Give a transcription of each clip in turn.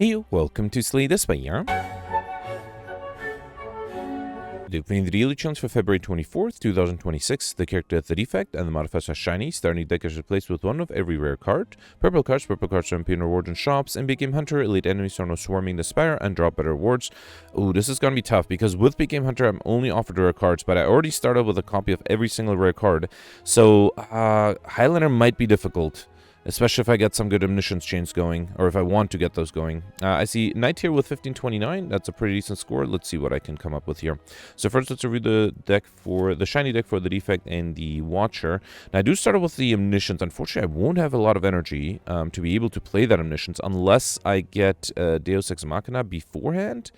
Hey, welcome to Slay This Way, yeah? Doing the daily challenge for February 24th, 2026. The character is the Defect, and the modifiers are shiny. Starting deck is replaced with one of every rare card. Purple cards are MP rewards in shops. And Big Game Hunter, elite enemies are now swarming the Spire and drop better rewards. Ooh, this is gonna be tough because with Big Game Hunter, I'm only offered rare cards, but I already started with a copy of every single rare card. So, Highlander might be difficult. Especially if I get some good omniscience chains going, or if I want to get those going. I see Knight here with 1529. That's a pretty decent score. Let's see what I can come up with here. So first, let's review the deck for the shiny deck for the Defect and the Watcher. Now, I do start with the omniscience. Unfortunately, I won't have a lot of energy to be able to play that omniscience unless I get Deus Ex Machina beforehand.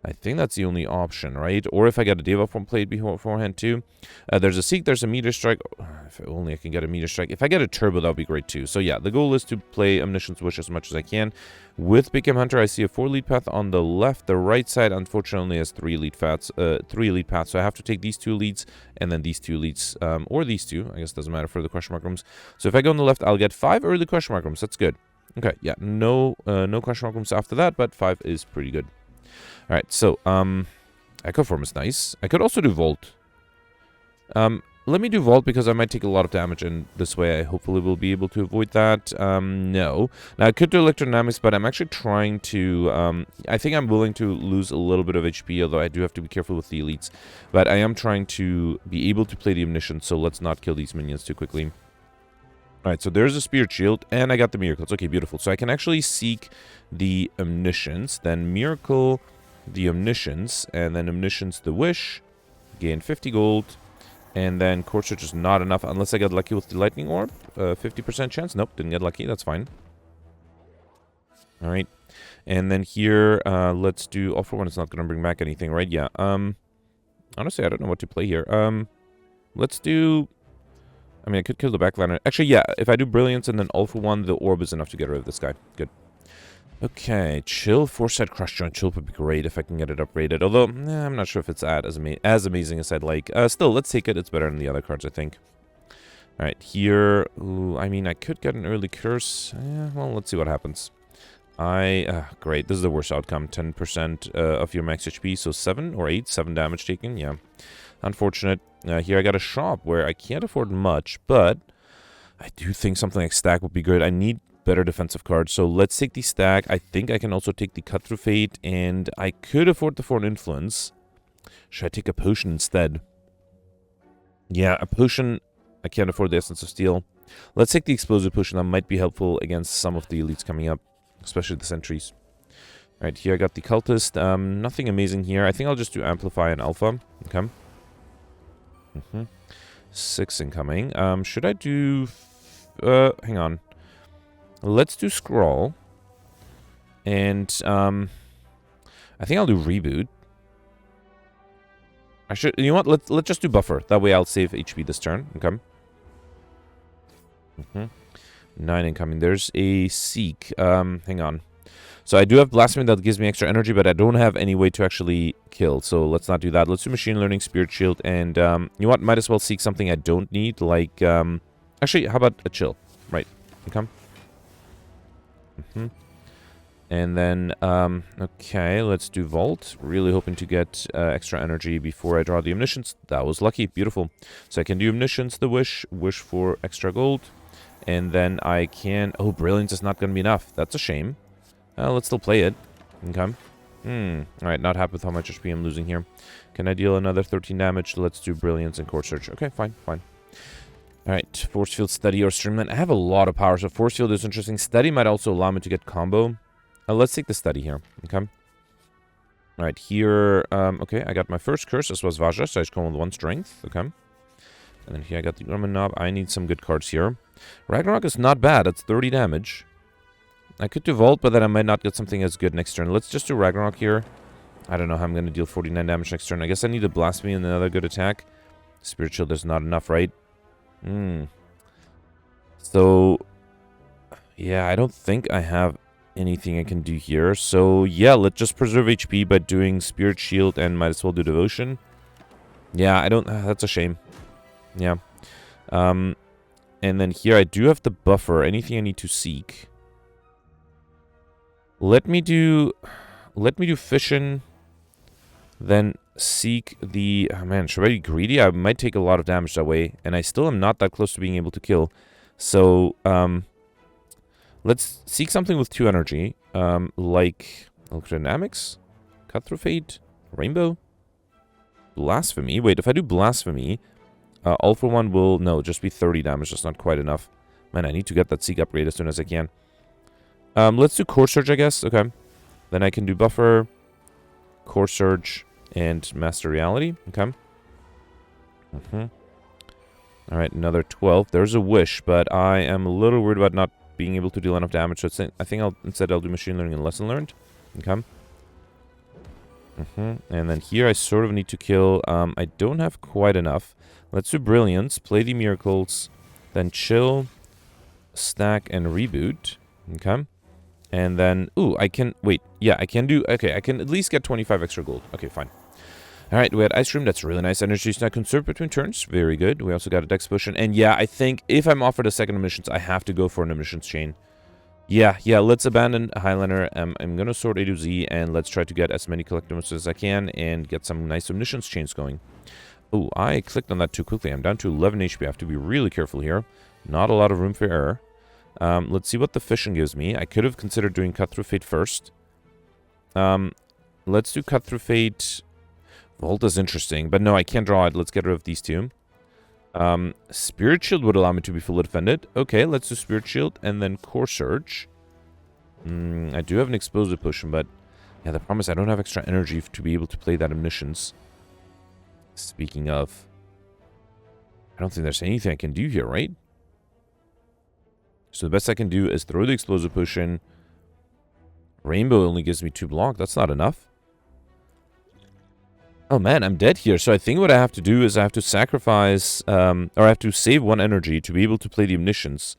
I think that's the only option, right? Or if I get a Deva form played beforehand too. There's a Seek, there's a Meteor Strike. If only I can get a Meteor Strike. If I get a Turbo, that would be great too. So yeah, the goal is to play Omniscience Wish as much as I can. With Big Game Hunter, I see a 4 lead path on the left. The right side, unfortunately, has 3 lead paths. So I have to take these 2 leads and then these 2 leads. Or these 2. I guess it doesn't matter for the question mark rooms. So if I go on the left, I'll get 5 early question mark rooms. That's good. Okay, yeah, no question mark rooms after that, but 5 is pretty good. Alright, so, Echo Form is nice. I could also do Volt. Let me do Volt because I might take a lot of damage, and this way I hopefully will be able to avoid that. No. Now, I could do Electrodynamics, but I'm actually trying to, I think I'm willing to lose a little bit of HP, although I do have to be careful with the elites. But I am trying to be able to play the Omniscience, so let's not kill these minions too quickly. Alright, so there's a Spirit Shield, and I got the Miracles. Okay, beautiful. So I can actually seek the Omniscience, then Miracle the Omniscience, and then Omniscience the Wish, gain 50 gold, and then Core Search is not enough unless I get lucky with the Lightning Orb. 50% chance. Nope, didn't get lucky. That's fine. Alright, and then here, let's do All for One. It's not going to bring back anything, right? Yeah, honestly, I don't know what to play here. Let's do... I mean, I could kill the backliner. Actually, yeah, if I do Brilliance and then All for One, the Orb is enough to get rid of this guy. Good. Okay, Chill, Foresight, Crush Joint. Chill would be great if I can get it upgraded. Although, I'm not sure if it's as amazing as I'd like. Still, let's take it. It's better than the other cards, I think. Alright, here... Ooh, I mean, I could get an early Curse. Well, let's see what happens. Great. This is the worst outcome. 10% of your max HP, so 7 or 8. 7 damage taken, yeah. Unfortunate. Here I got a shop where I can't afford much, but I do think something like Stack would be good. I need better defensive cards, so let's take the Stack. I think I can also take the Cut Through Fate, and I could afford the Foreign Influence. Should I take a Potion instead? Yeah, a Potion. I can't afford the Essence of Steel. Let's take the Explosive Potion. That might be helpful against some of the elites coming up, especially the Sentries. Alright, here I got the Cultist. Nothing amazing here. I think I'll just do Amplify and Alpha. Okay. 6 incoming. Should I do... hang on. Let's do Scroll. And, I think I'll do Reboot. I should... You know what? Let's just do Buffer. That way I'll save HP this turn. Okay. 9 incoming. There's a Seek. Hang on. So I do have Blasphemy that gives me extra energy, but I don't have any way to actually kill. So let's not do that. Let's do Machine Learning, Spirit Shield, and you know what? Might as well seek something I don't need, like actually, how about a Chill? Right. Okay. And then okay, let's do Vault. Really hoping to get extra energy before I draw the Omniscience. That was lucky. Beautiful. So I can do Omniscience, the Wish for extra gold, and then I can... Oh, Brilliance is not going to be enough. That's a shame. Let's still play it. Okay. Alright, not happy with how much HP I'm losing here. Can I deal another 13 damage? Let's do Brilliance and Core Search. Okay, fine. Alright, Force Field, Steady, or Streamline. I have a lot of power, so Force Field is interesting. Steady might also allow me to get combo. Let's take the Steady here. Okay. Alright, here... okay, I got my first Curse. This was Vajra, so I just call with 1 Strength. Okay. And then here I got the Grumman Knob. I need some good cards here. Ragnarok is not bad. It's 30 damage. I could do Vault, but then I might not get something as good next turn. Let's just do Ragnarok here. I don't know how I'm going to deal 49 damage next turn. I guess I need a Blasphemy and another good attack. Spirit Shield is not enough, right? So, yeah, I don't think I have anything I can do here. So, yeah, let's just preserve HP by doing Spirit Shield and might as well do Devotion. Yeah, I don't... that's a shame. Yeah. And then here I do have the Buffer. Anything I need to seek. Let me do fission, then seek the... Oh man, should I be greedy? I might take a lot of damage that way, and I still am not that close to being able to kill. So, let's seek something with 2 energy, like Electrodynamics, Cut Through Fate, Rainbow, Blasphemy. Wait, if I do Blasphemy, All for One will... No, just be 30 damage. That's not quite enough. Man, I need to get that Seek upgrade as soon as I can. Let's do Core Surge, I guess. Okay. Then I can do Buffer, Core Surge, and Master Reality. Okay. Alright, another 12. There's a Wish, but I am a little worried about not being able to deal enough damage. So I think I'll do Machine Learning and Lesson Learned. Okay. And then here I sort of need to kill. I don't have quite enough. Let's do Brilliance, play the Miracles, then Chill, Stack, and Reboot. Okay. And then, ooh, I can, wait, yeah, I can do, okay, I can at least get 25 extra gold. Okay, fine. Alright, we had Ice Cream, that's really nice. Energy Snack conserved between turns, very good. We also got a Dex Potion, and yeah, I think if I'm offered a second Omniscience, I have to go for an Omniscience Chain. Yeah, let's abandon Highlander. I'm gonna sort A to Z, and let's try to get as many collectibles as I can, and get some nice Omniscience Chains going. Oh, I clicked on that too quickly. I'm down to 11 HP. I have to be really careful here. Not a lot of room for error. Let's see what the Fission gives me. I could have considered doing Cut Through Fate first. Let's do Cut Through Fate. Vault is interesting, but no, I can't draw it. Let's get rid of these 2. Spirit Shield would allow me to be fully defended. Okay, let's do Spirit Shield and then Core Surge. I do have an Explosive Potion, but yeah, the problem is I don't have extra energy to be able to play that Omniscience. Speaking of, I don't think there's anything I can do here, right? So the best I can do is throw the Explosive Potion. Rainbow only gives me 2 block. That's not enough. Oh man, I'm dead here. So I think what I have to do is I have to sacrifice, or I have to save 1 energy to be able to play the Omniscience.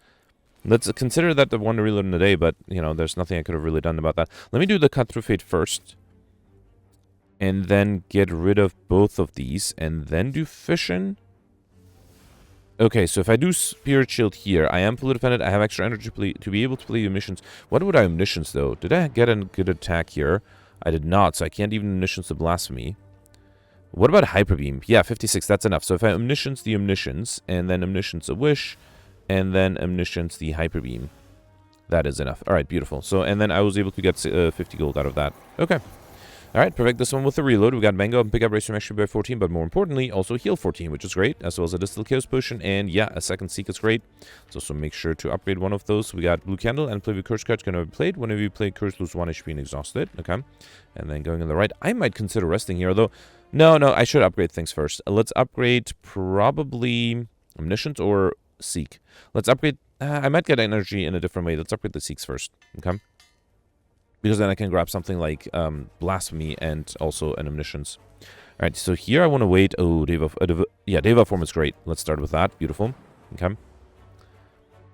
Let's consider that the one reload in the day, but, you know, there's nothing I could have really done about that. Let me do the Cut Through Fate first. And then get rid of both of these, and then do Fission. Okay, so if I do Spirit Shield here, I am fully defended. I have extra energy to be able to play the Omniscience. What would I Omniscience, though? Did I get a good attack here? I did not, so I can't even Omniscience the Blasphemy. What about Hyper Beam? Yeah, 56, that's enough. So if I Omniscience the Omniscience, and then Omniscience a Wish, and then Omniscience the Hyper Beam, that is enough. Alright, beautiful. So, and then I was able to get 50 gold out of that. Okay. Alright, perfect. This one with the reload. We got Mango and Pickup Race from actually by 14, but more importantly, also Heal 14, which is great, as well as a Distilled Chaos Potion, and yeah, a second Seek is great. So also make sure to upgrade one of those. We got Blue Candle and Play with Curse cards can be played. Whenever you play Curse, lose 1 HP and exhaust it. Okay. And then going on the right, I might consider resting here, though. No, I should upgrade things first. Let's upgrade probably Omniscience or Seek. Let's upgrade, I might get energy in a different way. Let's upgrade the Seeks first. Okay. Because then I can grab something like Blasphemy and also an Omniscience. Alright, so here I want to wait. Oh, Deva Form is great. Let's start with that. Beautiful. Okay.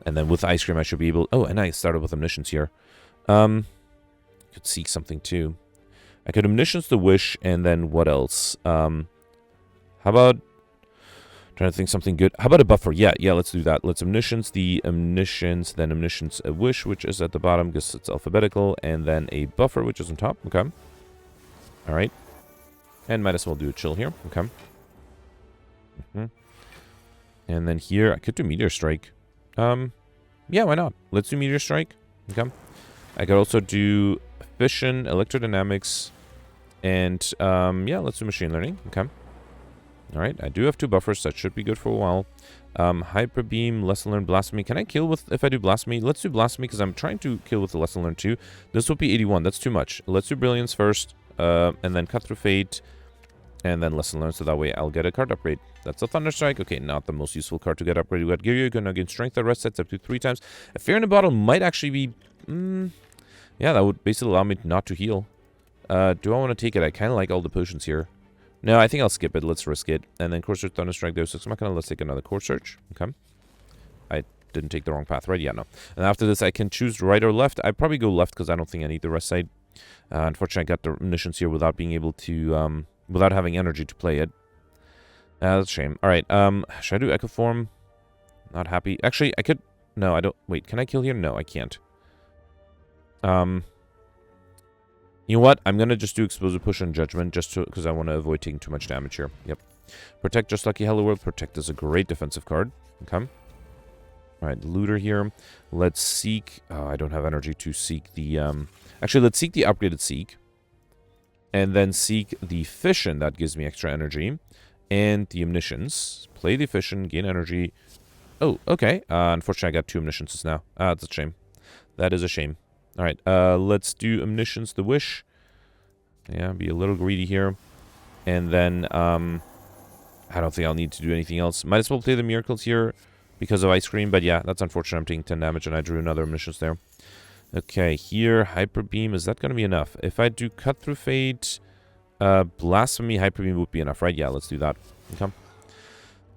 And then with Ice Cream I should be able... Oh, and I started with Omniscience here. Could Seek something too. I could Omniscience the Wish, and then what else? How about... Trying to think something good. How about a Buffer? Yeah, let's do that. Let's Omniscience the Omniscience, then Omniscience a Wish, which is at the bottom because it's alphabetical, and then a Buffer, which is on top. Okay. Alright. And might as well do a Chill here. Okay. And then here, I could do Meteor Strike. Yeah, why not? Let's do Meteor Strike. Okay. I could also do Fission, Electrodynamics, and, yeah, let's do Machine Learning. Okay. Alright, I do have 2 buffers. That should be good for a while. Hyper Beam, Lesson Learned, Blasphemy. Can I kill with, if I do Blasphemy? Let's do Blasphemy, because I'm trying to kill with the Lesson Learned too. This will be 81. That's too much. Let's do Brilliance first, and then Cut Through Fate, and then Lesson Learned, so that way I'll get a card upgrade. That's a Thunder Strike. Okay, not the most useful card to get upgraded. We got Giryu, gonna gain Strength that rest sets up to 3 times. A Fear in a Bottle might actually be... yeah, that would basically allow me not to heal. Do I want to take it? I kind of like all the potions here. No, I think I'll skip it. Let's risk it. And then Core Search, Thunder Strike, Deus Ex Machina. Let's take another Core Search. Okay. I didn't take the wrong path, right? Yeah, no. And after this, I can choose right or left. I'd probably go left because I don't think I need the rest side. Unfortunately, I got the Omniscience here without being able to, without having energy to play it. That's a shame. All right. Should I do Echo Form? Not happy. Actually, I could... No, I don't... Wait, can I kill here? No, I can't. You know what? I'm going to just do Explosive Push and Judgment just because I want to avoid taking too much damage here. Yep. Protect, just like Hello World. Protect is a great defensive card. Okay. Alright, Looter here. Let's seek... I don't have energy to seek the... Actually, let's seek the upgraded Seek. And then seek the Fission. That gives me extra energy. And the Omniscience. Play the Fission, gain energy. Oh, okay. Unfortunately, I got 2 Omnisciences now. That's a shame. That is a shame. Alright, let's do Omniscience, the Wish. Yeah, be a little greedy here. And then, I don't think I'll need to do anything else. Might as well play the Miracles here because of Ice Cream. But yeah, that's unfortunate. I'm taking 10 damage and I drew another Omniscience there. Okay, here, Hyper Beam. Is that going to be enough? If I do Cut Through Fate, Blasphemy, Hyper Beam would be enough, right? Yeah, let's do that. Okay.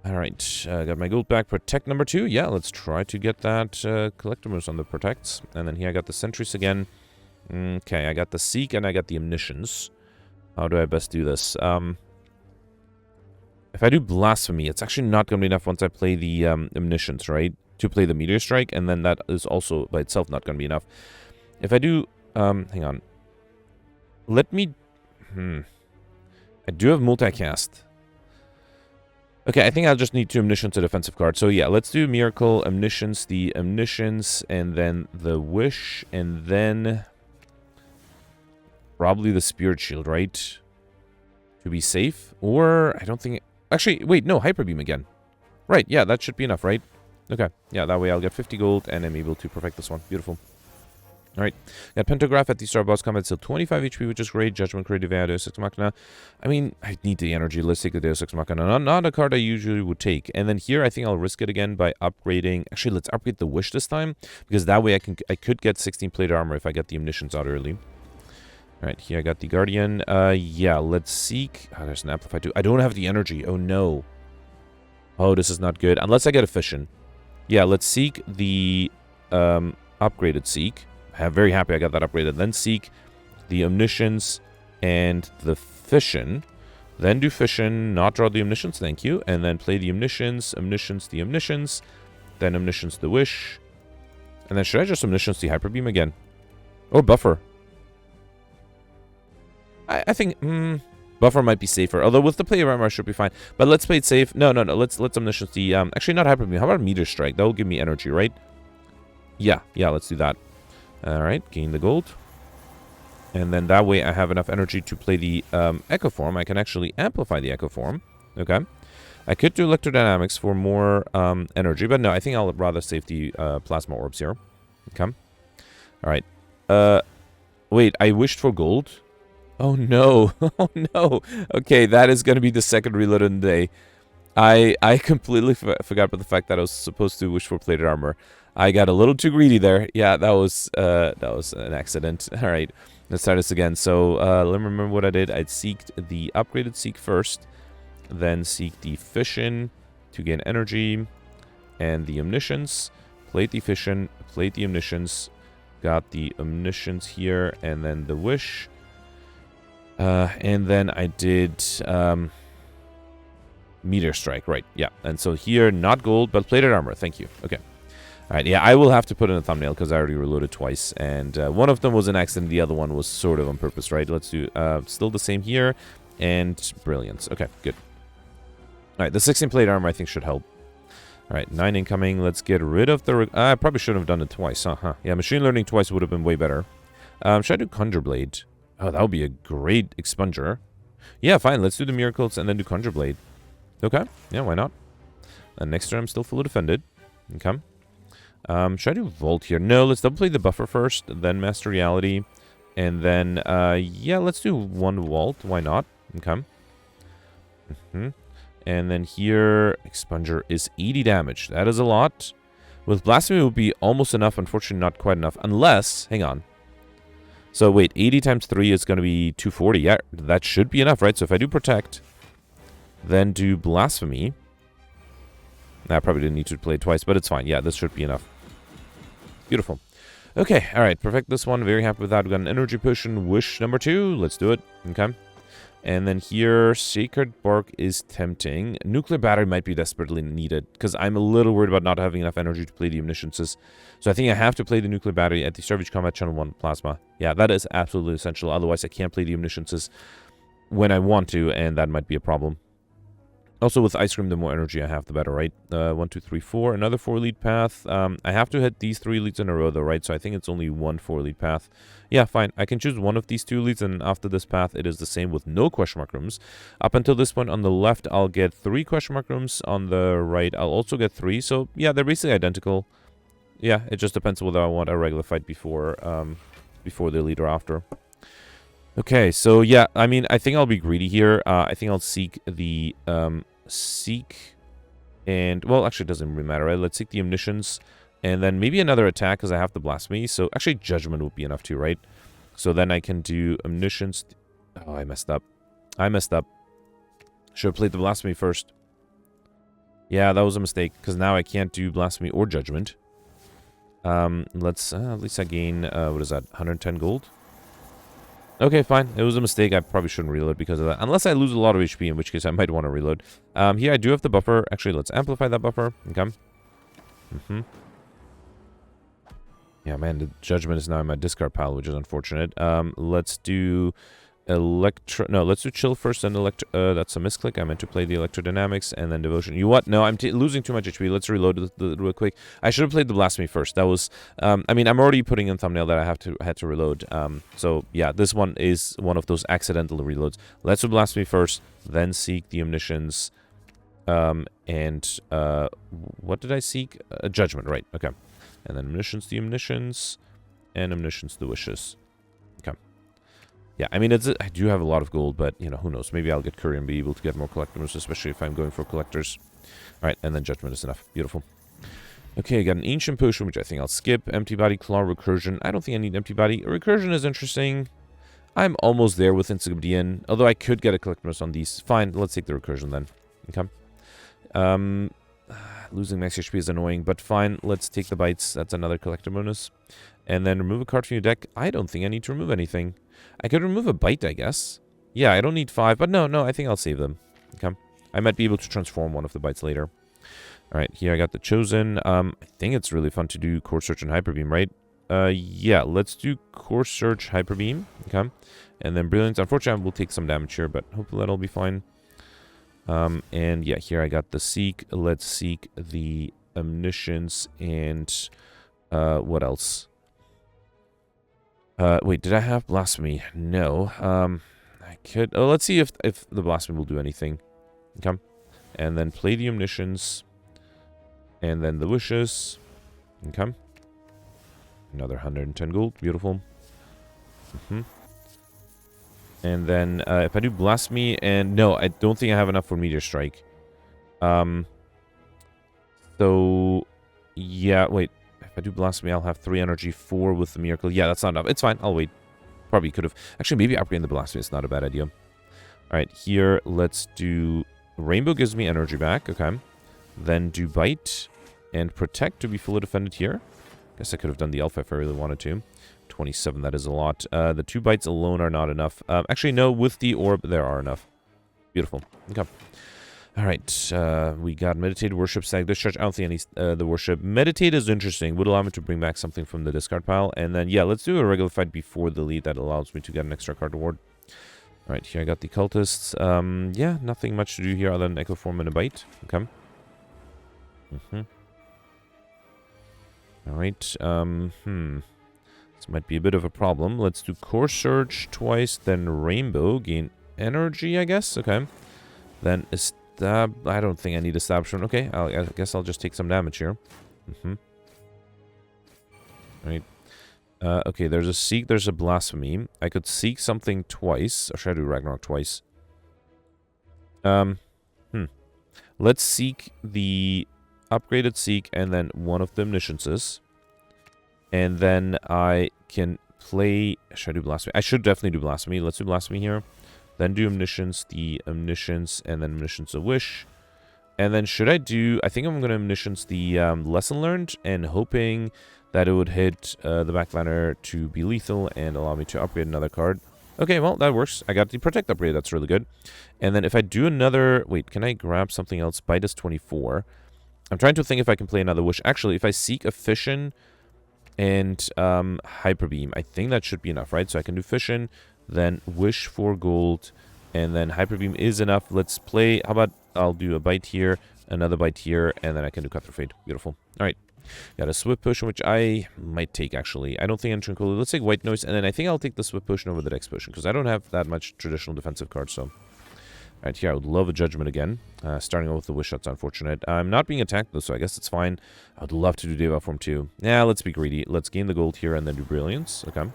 Alright, got my gold back. Protect number 2. Yeah, let's try to get that collector moves on the protects. And then here I got the Sentries again. Okay, I got the Seek and I got the Omniscience. How do I best do this? If I do Blasphemy, it's actually not going to be enough once I play the Omniscience, right? To play the Meteor Strike, and then that is also by itself not going to be enough. If I do... hang on. Let me... I do have Multicast. Okay, I think I'll just need 2 Omniscience, a defensive card. So yeah, let's do Miracle, Omniscience, the Omniscience, and then the Wish, and then probably the Spirit Shield, right? To be safe. Or, I don't think... Actually, wait, no, Hyper Beam again. Right, yeah, that should be enough, right? Okay, yeah, that way I'll get 50 gold, and I'm able to perfect this one. Beautiful. Alright, got Pentagraph at the start of boss combat, still 25 HP, which is great. Judgment, Creative, Deus Ex Machina. I mean, I need the energy. Let's take the Deus Ex Machina. Not a card I usually would take. And then here, I think I'll risk it again by upgrading... Actually, let's upgrade the Wish this time, because that way I could get 16 plate armor if I get the Omniscience out early. Alright, here I got the Guardian. Yeah, let's seek... Oh, there's an Amplify too. I don't have the energy. Oh, no. Oh, this is not good. Unless I get a Fission. Yeah, let's seek the upgraded Seek. I'm very happy I got that upgraded. Then seek the Omniscience and the Fission. Then do Fission, not draw the Omniscience, thank you. And then play the Omniscience, Omniscience, the Omniscience. Then Omniscience, the Wish. And then should I just Omniscience the Hyper Beam again? Or Buffer? I think Buffer might be safer. Although with the player armor I should be fine. But let's play it safe. No. Let's Omniscience the actually not Hyper Beam. How about Meteor Strike? That will give me energy, right? Yeah, let's do that. Alright, gain the gold. And then that way I have enough energy to play the Echo Form. I can actually amplify the Echo Form. Okay. I could do Electrodynamics for more energy, but no, I think I'll rather save the Plasma Orbs here. Okay. Alright. Wait, I wished for gold? Oh no. Oh no. Okay, that is going to be the second reload in the day. I completely forgot about the fact that I was supposed to wish for plated armor. I got a little too greedy there. Yeah, that was an accident. All right, let's start this again. So let me remember what I did. I'd seeked the upgraded Seek first, then seek the Fission to gain energy, and the Omniscience. Played the Fission, played the Omniscience, got the Omniscience here, and then the Wish. And then I did Meteor Strike, right, yeah. And so here, not gold, but plated armor, thank you. Okay. Alright, yeah, I will have to put in a thumbnail because I already reloaded twice. And one of them was an accident, the other one was sort of on purpose, right? Let's do still the same here. And Brilliance. Okay, good. Alright, the 16 plate armor I think should help. Alright, 9 incoming. Let's get rid of the... I probably shouldn't have done it twice, huh? Yeah, Machine Learning twice would have been way better. Should I do Conjure Blade? Oh, that would be a great expunger. Yeah, fine. Let's do the Miracles and then do Conjure Blade. Okay. Yeah, why not? And next turn I'm still fully defended. Okay. Should I do Vault here? No, let's double play the Buffer first, then Master Reality, and then, yeah, let's do one Vault. Why not? Okay. And then here, Expunger is 80 damage. That is a lot. With Blasphemy it would be almost enough, unfortunately not quite enough, unless, hang on. So wait, 80 times 3 is going to be 240. Yeah, that should be enough, right? So if I do Protect, then do Blasphemy. I probably didn't need to play it twice, but it's fine. Yeah, this should be enough. Beautiful. Okay, alright, perfect this one. Very happy with that. We got an Energy Potion, Wish number 2. Let's do it. Okay. And then here, Sacred Bark is tempting. Nuclear Battery might be desperately needed, because I'm a little worried about not having enough energy to play the Omnisciences. So I think I have to play the Nuclear Battery at the start of each combat, channel 1 Plasma. Yeah, that is absolutely essential, otherwise I can't play the Omnisciences when I want to, and that might be a problem. Also, with Ice Cream, the more energy I have, the better, right? 1, 2, 3, 4. Another 4-lead path. I have to hit these 3 leads in a row, though, right? So I think it's only one 4-lead path. Yeah, fine. I can choose one of these 2 leads, and after this path, it is the same with no question mark rooms. Up until this point, on the left, I'll get 3 question mark rooms. On the right, I'll also get 3. So, yeah, they're basically identical. Yeah, it just depends whether I want a regular fight before the lead or after. Okay, so yeah, I mean, I think I'll be greedy here. I think I'll seek the, and, well, actually, it doesn't really matter, right? Let's seek the Omniscience, and then maybe another attack, because I have the Blasphemy. So, actually, Judgment would be enough too, right? So then I can do Omniscience. Oh, I messed up. Should have played the Blasphemy first. Yeah, that was a mistake, because now I can't do Blasphemy or Judgment. Let's, at least I gain, what is that, 110 gold? Okay, fine. It was a mistake. I probably shouldn't reload because of that. Unless I lose a lot of HP, in which case I might want to reload. Here I do have the buffer. Actually, let's amplify that buffer. Okay. Yeah, man, the Judgment is now in my discard pile, which is unfortunate. Let's do let's do Chill first, then that's a misclick. I meant to play the Electrodynamics, and then Devotion. You what? No, I'm losing too much HP. Let's reload real quick. I should have played the Blasphemy first. That was, I mean, I'm already putting in thumbnail that I had to reload. So, yeah, this one is one of those accidental reloads. Let's do Blasphemy first, then seek the Omniscience, and, what did I seek? Judgment, right, okay. And then Omniscience the Omniscience, and Omniscience the Wishes. Okay. Yeah, I mean, I do have a lot of gold, but, you know, who knows? Maybe I'll get Courier and be able to get more collectors, especially if I'm going for collectors. Alright, and then Judgment is enough. Beautiful. Okay, I got an Ancient Potion, which I think I'll skip. Empty Body, Claw, Recursion. I don't think I need Empty Body. Recursion is interesting. I'm almost there with Encyclopedian, although I could get a collectors on these. Fine, let's take the Recursion then. Okay. Losing max HP is annoying, but fine, let's take the Bites. That's another collector bonus. And then remove a card from your deck. I don't think I need to remove anything. I could remove a Bite, I guess. Yeah, I don't need 5, but no, I think I'll save them. Okay. I might be able to transform one of the Bites later. Alright, here I got the Chosen. I think it's really fun to do Core Search and Hyper Beam, right? Yeah, let's do Core Search, Hyper Beam. Okay. And then Brilliance. Unfortunately, we'll take some damage here, but hopefully that'll be fine. And yeah, here I got the Seek. Let's seek the Omniscience and, what else? Wait, did I have Blasphemy? No. I could... Oh, let's see if the Blasphemy will do anything. Okay. And then play the Omniscience. And then the Wishes. Okay. Another 110 gold. Beautiful. And then, if I do Blasphemy and... No, I don't think I have enough for Meteor Strike. So... Yeah, wait. If I do Blasphemy, I'll have 3 energy, 4 with the Miracle. Yeah, that's not enough. It's fine. I'll wait. Probably could have... Actually, maybe upgrading the Blasphemy is not a bad idea. Alright, here, let's do... Rainbow gives me energy back. Okay. Then do Bite and Protect to be fully defended here. Guess I could have done the Alpha if I really wanted to. 27, that is a lot. The 2 Bites alone are not enough. Actually, no, with the Orb, there are enough. Beautiful. Okay. Alright, we got Meditate, Worship, Stag Discharge. I don't think I need the Worship. Meditate is interesting. Would allow me to bring back something from the discard pile. And then, yeah, let's do a regular fight before the lead. That allows me to get an extra card reward. Alright, here I got the Cultists. Yeah, nothing much to do here other than Echo Form and a Bite. Okay. Alright, this might be a bit of a problem. Let's do Core Surge twice, then Rainbow. Gain energy, I guess. Okay. Then I don't think I need Establishment. Okay, I guess I'll just take some damage here. Right. Okay, there's a Seek, there's a Blasphemy. I could Seek something twice. Or should I do Ragnarok twice? Let's Seek the upgraded Seek and then one of the Omnisciences. And then I can play... Should I do Blasphemy? I should definitely do Blasphemy. Let's do Blasphemy here. Then do Omniscience, the Omniscience, and then Omniscience of Wish. And then should I do... I think I'm going to Omniscience the Lesson Learned, and hoping that it would hit the Backliner to be lethal and allow me to upgrade another card. Okay, well, that works. I got the protect upgrade. That's really good. And then if I do another... Wait, can I grab something else? Bite is 24. I'm trying to think if I can play another wish. Actually, if I seek a fission and hyper beam, I think that should be enough, right? So I can do fission, then wish for gold, and then hyper beam is enough. Let's play. How about I'll do a bite here, another bite here, and then I can do cut through fade. Beautiful. All right. Got a swift potion, which I might take, actually. I don't think I'm tranquility. Let's take white noise, and then I think I'll take the swift potion over the dex potion, because I don't have that much traditional defensive cards, so... Alright, here, I would love a judgment again. Starting off with the wish shot's unfortunate. I'm not being attacked, though, so I guess it's fine. I would love to do Deva Form 2. Yeah, let's be greedy. Let's gain the gold here, and then do Brilliance. Okay.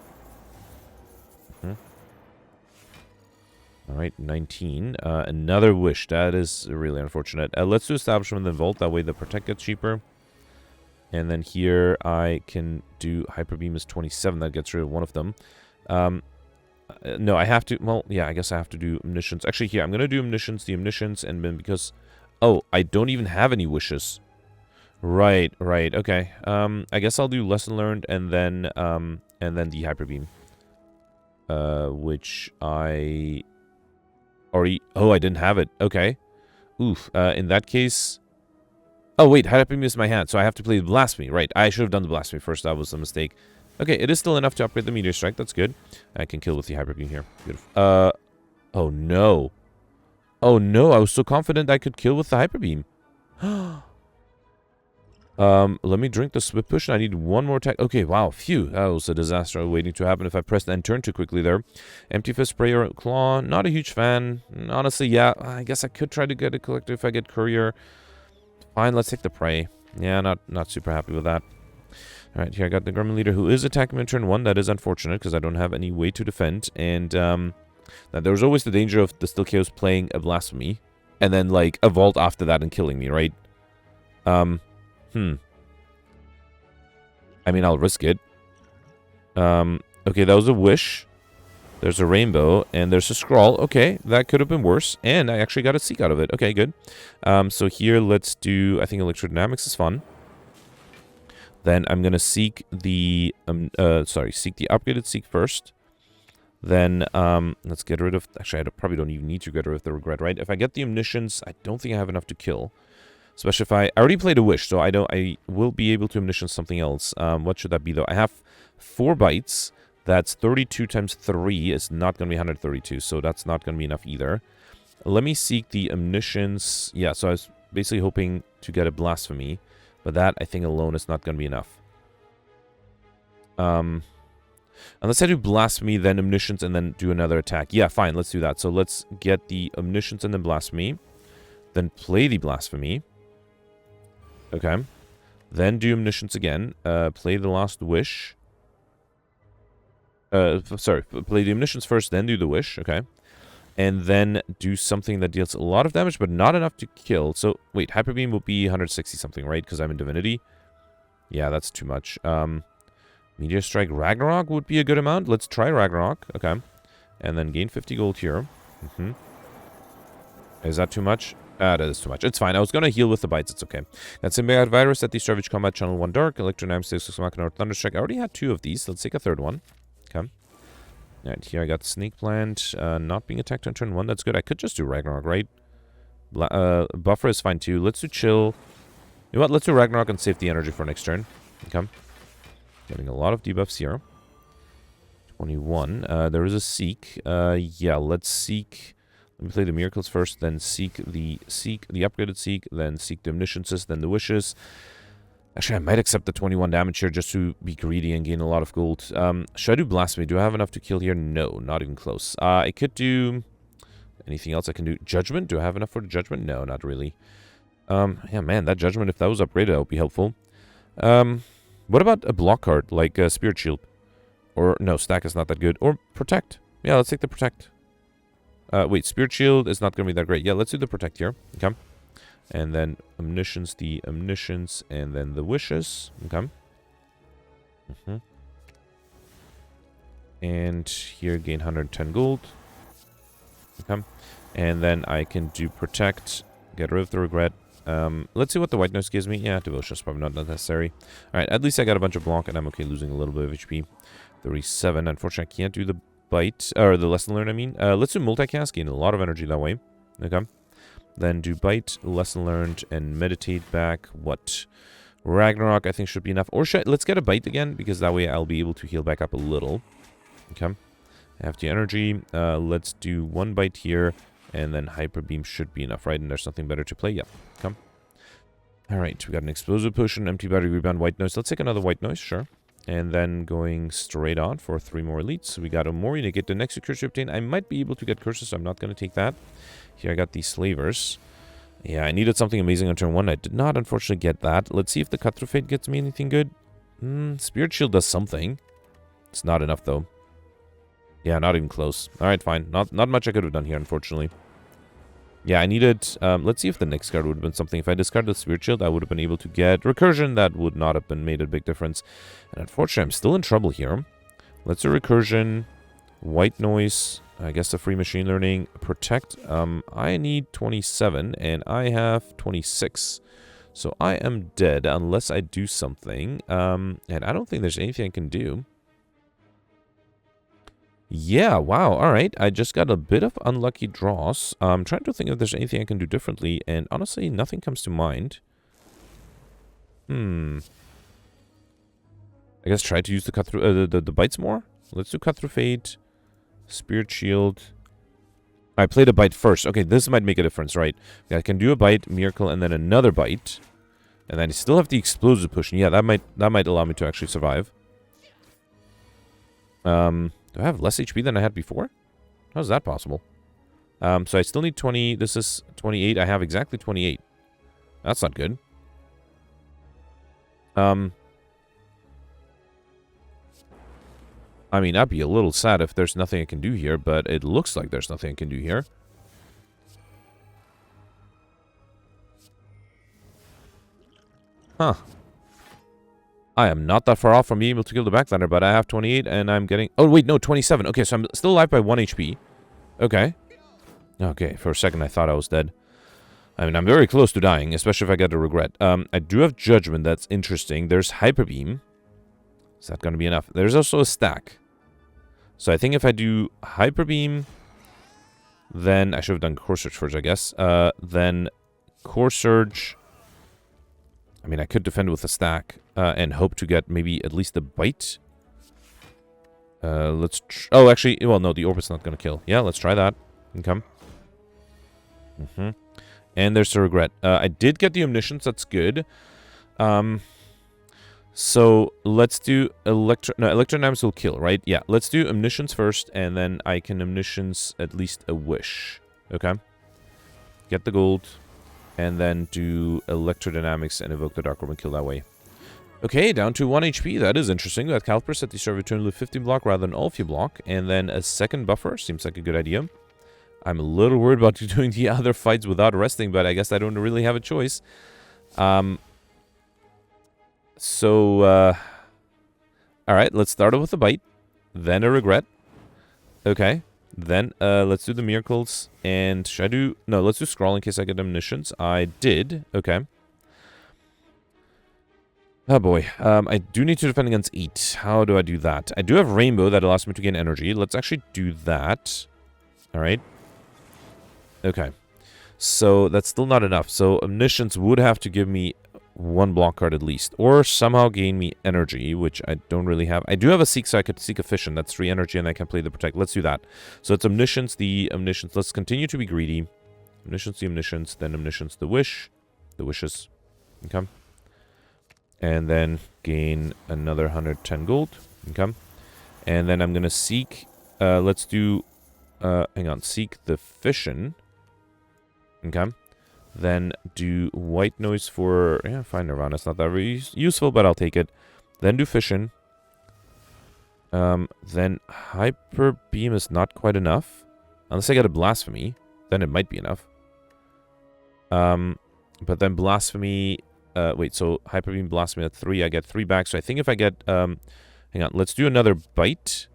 Alright, 19. Another wish. That is really unfortunate. Let's do Establishment and then Vault. That way the Protect gets cheaper. And then here I can do Hyper Beam is 27. That gets rid of one of them. No, I have to... Well, yeah, I guess I have to do Omniscience. Actually, here, I'm going to do Omniscience, the Omniscience, and then because... Oh, I don't even have any wishes. Right, okay. I guess I'll do Lesson Learned and then the Hyper Beam. Which I... already... Oh, I didn't have it. Okay. Oof. In that case... Oh, wait, Hyper Beam is my hand, so I have to play the Blasphemy. Right, I should have done the Blasphemy first. That was a mistake. Okay, it is still enough to upgrade the Meteor Strike. That's good. I can kill with the Hyper Beam here. Beautiful. Oh, no. Oh, no, I was so confident I could kill with the Hyper Beam. Let me drink the Swift Push. I need one more attack. Okay, wow, phew. That was a disaster waiting to happen if I pressed and turned too quickly there. Empty Fist, Sprayer, Claw. Not a huge fan. Honestly, yeah, I guess I could try to get a Collector if I get Courier. Fine, let's take the Prey. Yeah, not super happy with that. Alright, here I got the Gremlin Leader who is attacking me in turn 1. That is unfortunate because I don't have any way to defend. And there's always the danger of the Still Chaos playing a Blasphemy. And then, like, a Vault after that and killing me, right? I mean, I'll risk it. Okay, that was a Wish. There's a Rainbow, and there's a Scrawl. Okay, that could have been worse. And I actually got a Seek out of it. Okay, good. So here, let's do... I think Electrodynamics is fun. Then I'm going to seek the... seek the upgraded Seek first. Then, let's get rid of... Actually, I probably don't even need to get rid of the Regret, right? If I get the Omniscience, I don't think I have enough to kill. Especially if I already played a Wish, so I will be able to Omniscience something else. What should that be, though? I have 4 bites. That's 32 times 3 is not going to be 132, so that's not going to be enough either. Let me seek the Omniscience. Yeah, so I was basically hoping to get a Blasphemy, but that, I think, alone is not going to be enough. Unless I do Blasphemy, then Omniscience, and then do another attack. Yeah, fine, let's do that. So let's get the Omniscience and then Blasphemy. Then play the Blasphemy. Okay. Then do Omniscience again. Play the Last Wish. Play the Omniscience first, then do the Wish. Okay. And then do something that deals a lot of damage, but not enough to kill. So, wait, Hyper Beam will be 160 something, right? Because I'm in Divinity. Yeah, that's too much. Meteor Strike Ragnarok would be a good amount. Let's try Ragnarok. Okay. And then gain 50 gold here. Is that too much? That is too much. It's fine. I was going to heal with the bites. It's okay. That's Symbiote Virus at the Starvage Combat Channel 1 Dark. Electrodynamics, 6 Machina, Thunderstrike. I already had 2 of these. Let's take a third one. Okay. Alright, here I got Snake Plant. Not being attacked on turn 1. That's good. I could just do Ragnarok, right? Buffer is fine too. Let's do Chill. You know what? Let's do Ragnarok and save the energy for next turn. Okay. Getting a lot of debuffs here. 21. There is a Seek. Yeah, let's Seek... Let me play the Miracles first, then seek the upgraded Seek, then seek the Omnisciences, then the Wishes. Actually, I might accept the 21 damage here just to be greedy and gain a lot of gold. Should I do Blasphemy? Do I have enough to kill here? No, not even close. I could do... Anything else I can do? Judgment? Do I have enough for the Judgment? No, not really. Yeah, man, that Judgment, if that was upgraded, that would be helpful. What about a block card, like Spirit Shield? Or, no, Stack is not that good. Or Protect. Yeah, let's take the Protect. Wait, Spirit Shield is not going to be that great. Yeah, let's do the Protect here. Okay. And then Omniscience, the Omniscience, and then the Wishes. Okay. And here, gain 110 gold. Okay. And then I can do Protect, get rid of the Regret. Let's see what the White Noise gives me. Yeah, Devotion is probably not necessary. Alright, at least I got a bunch of block, and I'm okay losing a little bit of HP. 37. Unfortunately, I can't do the bite, or the lesson learned, I mean. Let's do multicast, gain a lot of energy that way. Okay. Then do bite, lesson learned, and meditate back. What? Ragnarok, I think, should be enough. Or let's get a bite again, because that way I'll be able to heal back up a little. Okay. FT energy. Let's do one bite here, and then hyper beam should be enough, right? And there's nothing better to play. Yep. Come. All right, we got an explosive potion, empty battery, rebound, white noise. Let's take another white noise, sure. And then going straight on for 3 more elites. So we got Omori to get the next curse to obtain. I might be able to get curses, so I'm not going to take that. Here I got these slavers. Yeah, I needed something amazing on turn 1. I did not, unfortunately, get that. Let's see if the Cut Through Fate gets me anything good. Spirit Shield does something. It's not enough, though. Yeah, not even close. All right, fine. Not much I could have done here, unfortunately. Yeah, I needed... let's see if the next card would have been something. If I discarded the Spirit Shield, I would have been able to get Recursion. That would not have made a big difference. And unfortunately, I'm still in trouble here. Let's do Recursion. White Noise. I guess the free machine learning. Protect. I need 27, and I have 26. So I am dead unless I do something. And I don't think there's anything I can do. Yeah, wow, alright. I just got a bit of unlucky draws. I'm trying to think if there's anything I can do differently, and honestly, nothing comes to mind. I guess try to use the cut through the bites more. Let's do Cut Through Fate. Spirit Shield. I played a bite first. Okay, this might make a difference, right? I can do a bite, miracle, and then another bite. And then I still have the explosive push. Yeah, that might allow me to actually survive. Do I have less HP than I had before? How is that possible? So I still need 20. This is 28. I have exactly 28. That's not good. I mean, I'd be a little sad if there's nothing I can do here, but it looks like there's nothing I can do here. Huh. I am not that far off from being able to kill the Backlander, but I have 28, and I'm getting... Oh, wait, no, 27. Okay, so I'm still alive by 1 HP. Okay. Okay, for a second I thought I was dead. I mean, I'm very close to dying, especially if I get a regret. I do have Judgment, that's interesting. There's Hyper Beam. Is that going to be enough? There's also a stack. So I think if I do Hyper Beam, then... I should have done Core Surge first, I guess. Then Core Surge... I mean, I could defend with a stack and hope to get maybe at least a bite. Let's... Oh, actually... Well, no, the Orbit's not going to kill. Yeah, let's try that. Okay. And there's the regret. I did get the Omniscience. That's good. So, let's do Electrodynamics will kill, right? Yeah, let's do Omniscience first, and then I can Omniscience at least a wish. Okay. Get the gold. And then do Electrodynamics and evoke the Dark Orb and kill that way. Okay, down to 1 HP. That is interesting. That Calipers at the start of return with 50 block rather than all few block. And then a second buffer. Seems like a good idea. I'm a little worried about doing the other fights without resting, but I guess I don't really have a choice. Alright, let's start off with a bite. Then a regret. Okay. Then, let's do the miracles, and should I do... No, let's do Scrawl in case I get Omniscience. I did. Okay. Oh boy. I do need to defend against 8. How do I do that? I do have Rainbow that allows me to gain energy. Let's actually do that. Alright. Okay. So, that's still not enough. So, Omniscience would have to give me 1 block card at least. Or somehow gain me energy, which I don't really have. I do have a Seek, so I could Seek Efficient. That's 3 energy, and I can play the Protect. Let's do that. So it's Omniscience, the Omniscience. Let's continue to be greedy. Omniscience, the Omniscience, then Omniscience, the Wish. The Wishes. Okay. And then gain another 110 gold. Okay. And then I'm going to Seek. Let's do... hang on. Seek the Fission. Okay. Then do White Noise for... Yeah, fine, Nirvana. It's not that very useful, but I'll take it. Then do Fission. Then Hyper Beam is not quite enough. Unless I get a Blasphemy. Then it might be enough. But then Blasphemy... wait, so Hyper Beam, Blasphemy at 3. I get 3 back. So I think if I get... hang on. Let's do another Bite.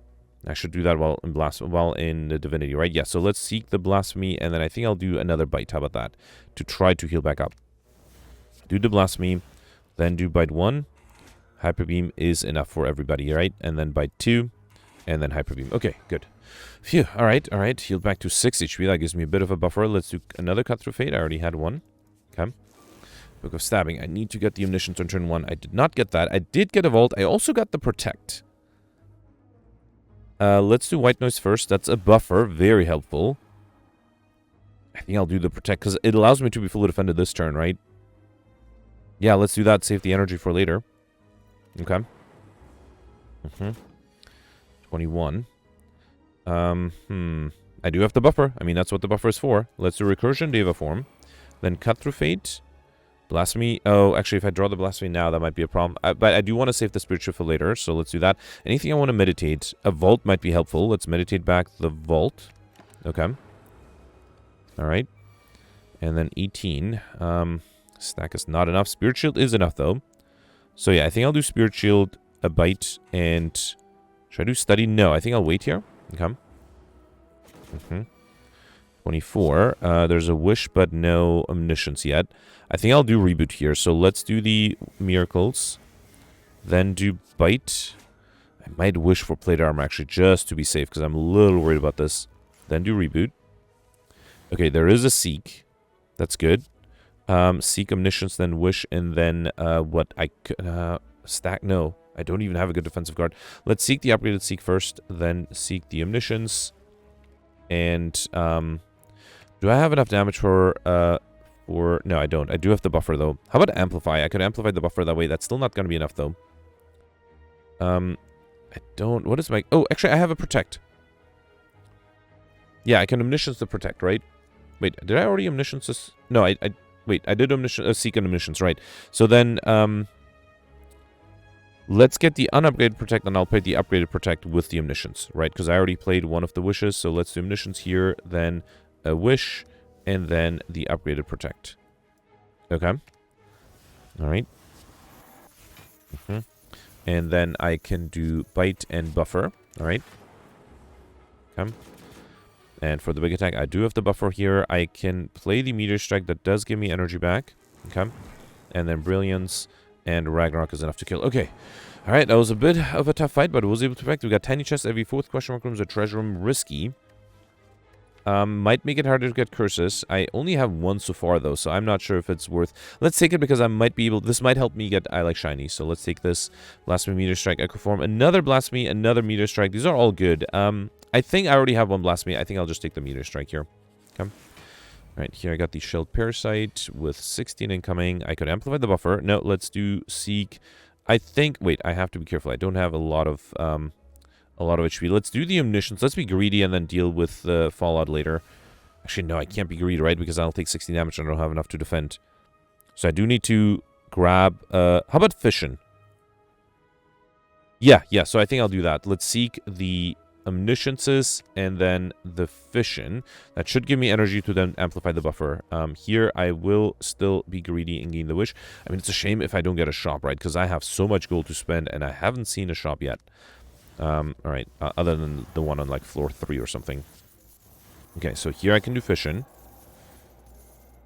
I should do that while in the Divinity, right? Yeah, so let's Seek the Blasphemy, and then I think I'll do another Bite. How about that? To try to heal back up. Do the Blasphemy, then do Bite 1. Hyper Beam is enough for everybody, right? And then Bite 2. And then Hyper Beam. Okay, good. Phew. All right. Healed back to 6 HP. That gives me a bit of a buffer. Let's do another Cut Through Fate. I already had one. Okay. Book of Stabbing. I need to get the Omniscience on turn 1. I did not get that. I did get a Vault. I also got the Protect. Let's do White Noise first. That's a buffer. Very helpful. I think I'll do the Protect because it allows me to be fully defended this turn, right? Yeah, let's do that. Save the energy for later. Okay. 21. I do have the buffer. I mean, that's what the buffer is for. Let's do Recursion, Deva Form. Then Cut Through Fate. Blasphemy. Oh, actually, if I draw the Blasphemy now, that might be a problem. But I do want to save the Spirit Shift for later, so let's do that. Anything I want to meditate. A Vault might be helpful. Let's meditate back the Vault. Okay. Alright. And then 18. Stack is not enough. Spirit Shield is enough, though. So yeah, I think I'll do Spirit Shield, a Bite, and... Should I do Study? No, I think I'll wait here. Okay. 24. There's a Wish, but no Omniscience yet. I think I'll do Reboot here. So let's do the Miracles. Then do Bite. I might wish for Plate Armor, actually, just to be safe, because I'm a little worried about this. Then do Reboot. Okay, there is a Seek. That's good. Seek, Omniscience, then Wish, and then what I could... Stack? No. I don't even have a good defensive guard. Let's Seek the upgraded Seek first, then Seek the Omniscience. And, do I have enough damage for... No, I don't. I do have the buffer, though. How about Amplify? I could amplify the buffer that way. That's still not going to be enough, though. I don't... What is my... Oh, actually, I have a Protect. Yeah, I can Omniscience the Protect, right? Wait, did I already Omniscience this? No, wait, I did Seek and Omniscience, right. So then, let's get the unupgraded Protect, and I'll play the upgraded Protect with the Omniscience, right? Because I already played one of the Wishes, so let's do Omniscience here, then a Wish, and then the upgraded Protect. Okay. Alright. And then I can do Bite and Buffer, alright. Okay. And for the big attack, I do have the buffer here. I can play the Meteor Strike. That does give me energy back. Okay. And then Brilliance and Ragnarok is enough to kill. Okay. Alright, that was a bit of a tough fight, but I was able to protect. We got tiny chests every 4th question mark room is a treasure room. Risky. Might make it harder to get curses. I only have one so far, though, so I'm not sure if it's worth... Let's take it because I might be able... This might help me get I Like Shiny. So let's take this. Blasphemy, Meteor Strike, Echo Form. Another Blasphemy, another Meteor Strike. These are all good. I think I already have one Blasphemy. I think I'll just take the Meteor Strike here. Okay. Alright, here I got the Shield Parasite with 16 incoming. I could amplify the buffer. No, let's do Seek. I think... Wait, I have to be careful. I don't have a lot of HP. Let's do the Omniscience. Let's be greedy and then deal with the Fallout later. Actually, no, I can't be greedy, right? Because I'll take 16 damage and I don't have enough to defend. So I do need to grab... how about Fission? Yeah, so I think I'll do that. Let's Seek the Omnisciences and then the Fission. That should give me energy to then amplify the buffer. Here, I will still be greedy and gain the Wish. I mean, it's a shame if I don't get a shop, right? Because I have so much gold to spend and I haven't seen a shop yet. Alright, other than the one on, like, floor 3 or something. Okay, so here I can do Fission.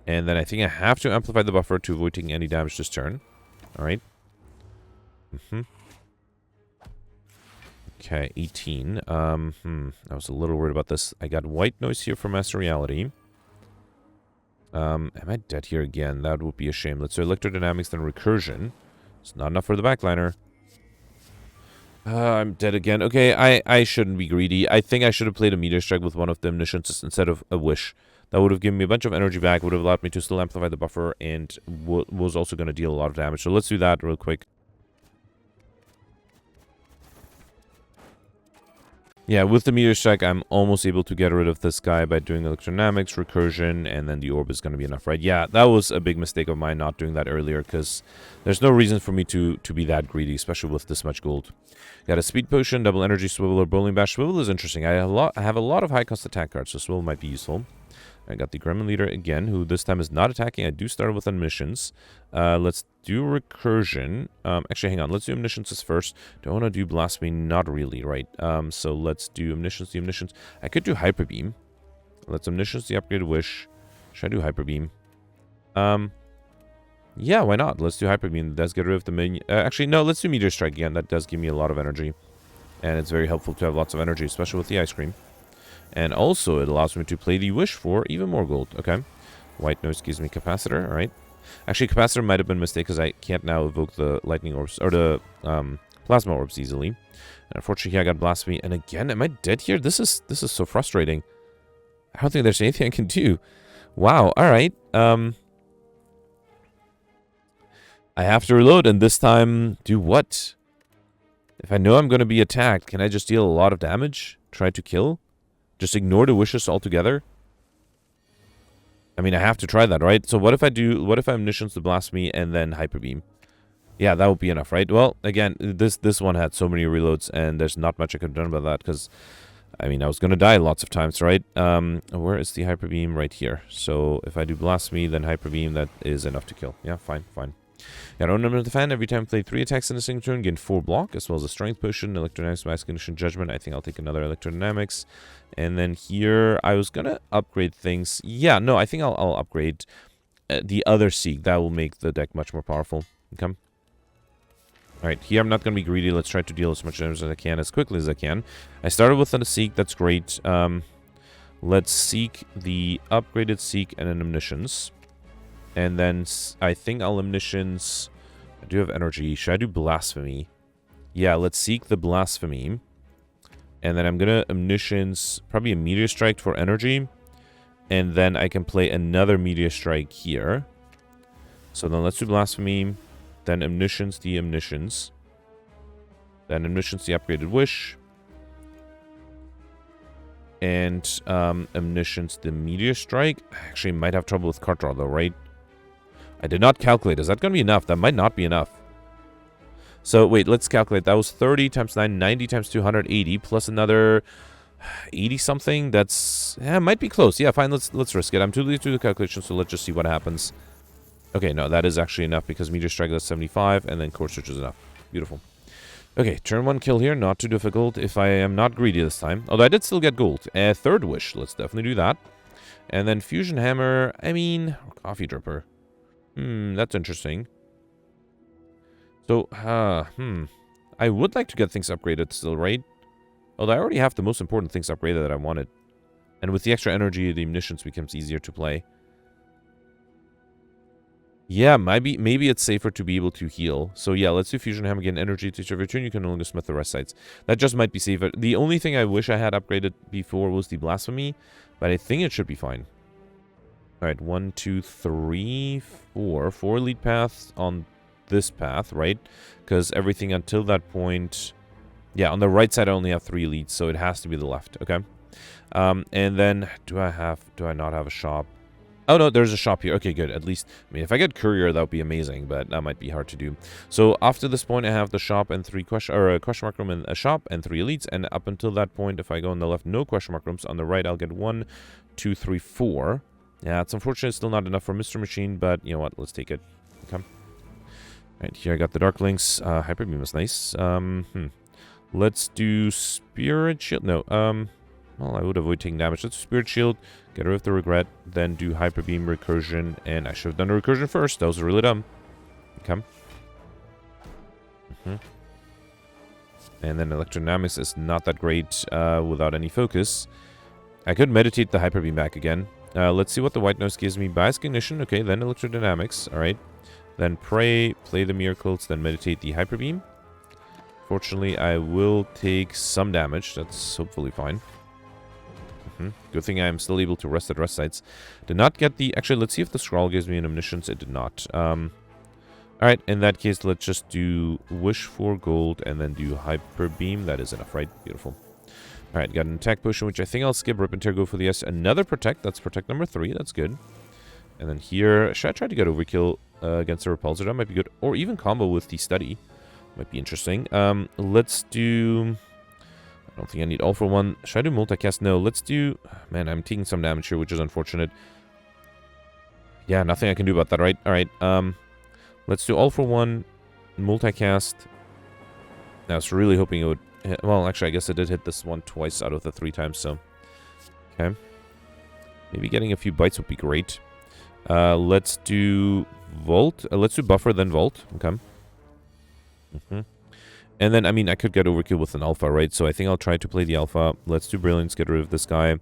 And then I think I have to amplify the buffer to avoid taking any damage this turn. Alright. Okay, 18. I was a little worried about this. I got White Noise here for Master Reality. Am I dead here again? That would be a shame. Let's do Electrodynamics, then Recursion. It's not enough for the backliner. I'm dead again. Okay, I shouldn't be greedy. I think I should have played a Meteor Strike with one of the Omnisciences instead of a Wish. That would have given me a bunch of energy back, would have allowed me to still amplify the buffer, and was also going to deal a lot of damage. So let's do that real quick. Yeah, with the Meteor Strike, I'm almost able to get rid of this guy by doing Electrodynamics, Recursion, and then the Orb is going to be enough, right? Yeah, that was a big mistake of mine not doing that earlier, because there's no reason for me to be that greedy, especially with this much gold. Got a Speed Potion, Double Energy Swivel, or Bowling Bash. Swivel is interesting. I have a lot of high-cost attack cards, so Swivel might be useful. I got the Gremlin Leader again, who this time is not attacking. I do start with Omniscience. Let's do Recursion. Actually, hang on. Let's do Omnisciences first. Do I want to do Blasphemy? Not really, right? So let's do Omniscience, the Omniscience. I could do Hyper Beam. Let's Omniscience the Upgraded Wish. Should I do Hyper Beam? Yeah, why not? Let's do Hyper Beam. That does get rid of the minion. Actually, no, let's do Meteor Strike again. That does give me a lot of energy. And it's very helpful to have lots of energy, especially with the ice cream. And also, it allows me to play the wish for even more gold. Okay. White noise gives me capacitor. All right. Actually, capacitor might have been a mistake because I can't now evoke the lightning orbs or the plasma orbs easily. And unfortunately, I got blasphemy. And again, am I dead here? This is so frustrating. I don't think there's anything I can do. Wow. All right. I have to reload, and this time do what? If I know I'm going to be attacked, can I just deal a lot of damage? Try to kill? Just ignore the wishes altogether? I mean, I have to try that, right? So what if I omniscience the blasphemy and then hyper beam? Yeah, that would be enough, right? Well, again, this one had so many reloads, and there's not much I could have done about that, because, I mean, I was going to die lots of times, right? Where is the hyper beam? Right here. So if I do blasphemy, then hyper beam, that is enough to kill. Yeah, fine. Got own number of the fan. Every time I play 3 attacks in a single turn, gain 4 block, as well as a strength potion, electrodynamics, mass condition, judgment. I think I'll take another electrodynamics. And then here, I was gonna upgrade things. Yeah, no, I think I'll upgrade the other Seek. That will make the deck much more powerful. Okay. Alright, here I'm not gonna be greedy. Let's try to deal as much damage as I can, as quickly as I can. I started with a Seek. That's great. Let's seek the upgraded Seek and an Omniscience. And then I think I'll Omniscience. I do have energy. Should I do Blasphemy? Yeah, let's seek the Blasphemy. And then I'm going to Omniscience probably a Meteor Strike for energy. And then I can play another Meteor Strike here. So then let's do Blasphemy. Then Omniscience the Omniscience. Then Omniscience the upgraded Wish. And Omniscience the Meteor Strike. I actually might have trouble with card draw though, right? I did not calculate. Is that going to be enough? That might not be enough. So, wait, let's calculate. That was 30 times 9, 90 times 280, plus another 80-something. That's... yeah, might be close. Yeah, fine, let's risk it. I'm too late to do the calculation, so let's just see what happens. Okay, no, that is actually enough, because Meteor Strike is 75, and then Core Search is enough. Beautiful. Okay, turn 1 kill here. Not too difficult if I am not greedy this time. Although I did still get gold. Third Wish. Let's definitely do that. And then Fusion Hammer. I mean, Coffee Dripper. That's interesting. So, I would like to get things upgraded still, right? Although I already have the most important things upgraded that I wanted. And with the extra energy, the Omniscience becomes easier to play. Yeah, maybe it's safer to be able to heal. So yeah, let's do Fusion Hammer again. Energy to your turn. You can no longer smith the rest sites. That just might be safer. The only thing I wish I had upgraded before was the Blasphemy. But I think it should be fine. Alright, 1, 2, 3, 4. 4 lead paths on this path, right? Because everything until that point... yeah, on the right side I only have 3 leads, so it has to be the left, okay? And then, do I not have a shop? Oh, no, there's a shop here. Okay, good. At least, I mean, if I get courier, that would be amazing, but that might be hard to do. So, after this point, I have the shop and 3 question mark room and a shop and 3 elites. And up until that point, if I go on the left, no question mark rooms. On the right, I'll get 1, 2, 3, 4. Yeah, it's unfortunate still not enough for Mr. Machine, but you know what? Let's take it. Okay. Right, here I got the Dark Links. Hyper Beam is nice. Let's do Spirit Shield. No, well, I would avoid taking damage. Let's do Spirit Shield, get rid of the Regret, then do Hyper Beam Recursion, and I should have done the Recursion first. That was really dumb. Okay. And then Electrodynamics is not that great without any focus. I could meditate the Hyper Beam back again. Let's see what the White Noise gives me. Bias Cognition, okay, then Electrodynamics, alright. Then Pray, play the Miracles, then meditate the Hyper Beam. Fortunately, I will take some damage. That's hopefully fine. Good thing I am still able to rest at rest sites. Did not get the... actually, let's see if the Scroll gives me an Omniscience. It did not. Alright, in that case, let's just do Wish for Gold and then do Hyper Beam. That is enough, right? Beautiful. Alright, got an attack potion, which I think I'll skip. Rip and Tear, go for the S. Another Protect. That's Protect number 3. That's good. And then here, should I try to get Overkill against the Repulsor? That might be good. Or even combo with the Study. Might be interesting. Let's do... I don't think I need All for One. Should I do Multicast? No, let's do... man, I'm taking some damage here, which is unfortunate. Yeah, nothing I can do about that, right? Alright, let's do All for One, Multicast. I was really hoping it would... well, actually, I guess it did hit this one twice out of the 3 times, so... okay. Maybe getting a few bites would be great. Let's do Vault. Let's do Buffer, then Vault. Okay. And then, I mean, I could get overkill with an alpha, right? So I think I'll try to play the alpha. Let's do Brilliance, get rid of this guy.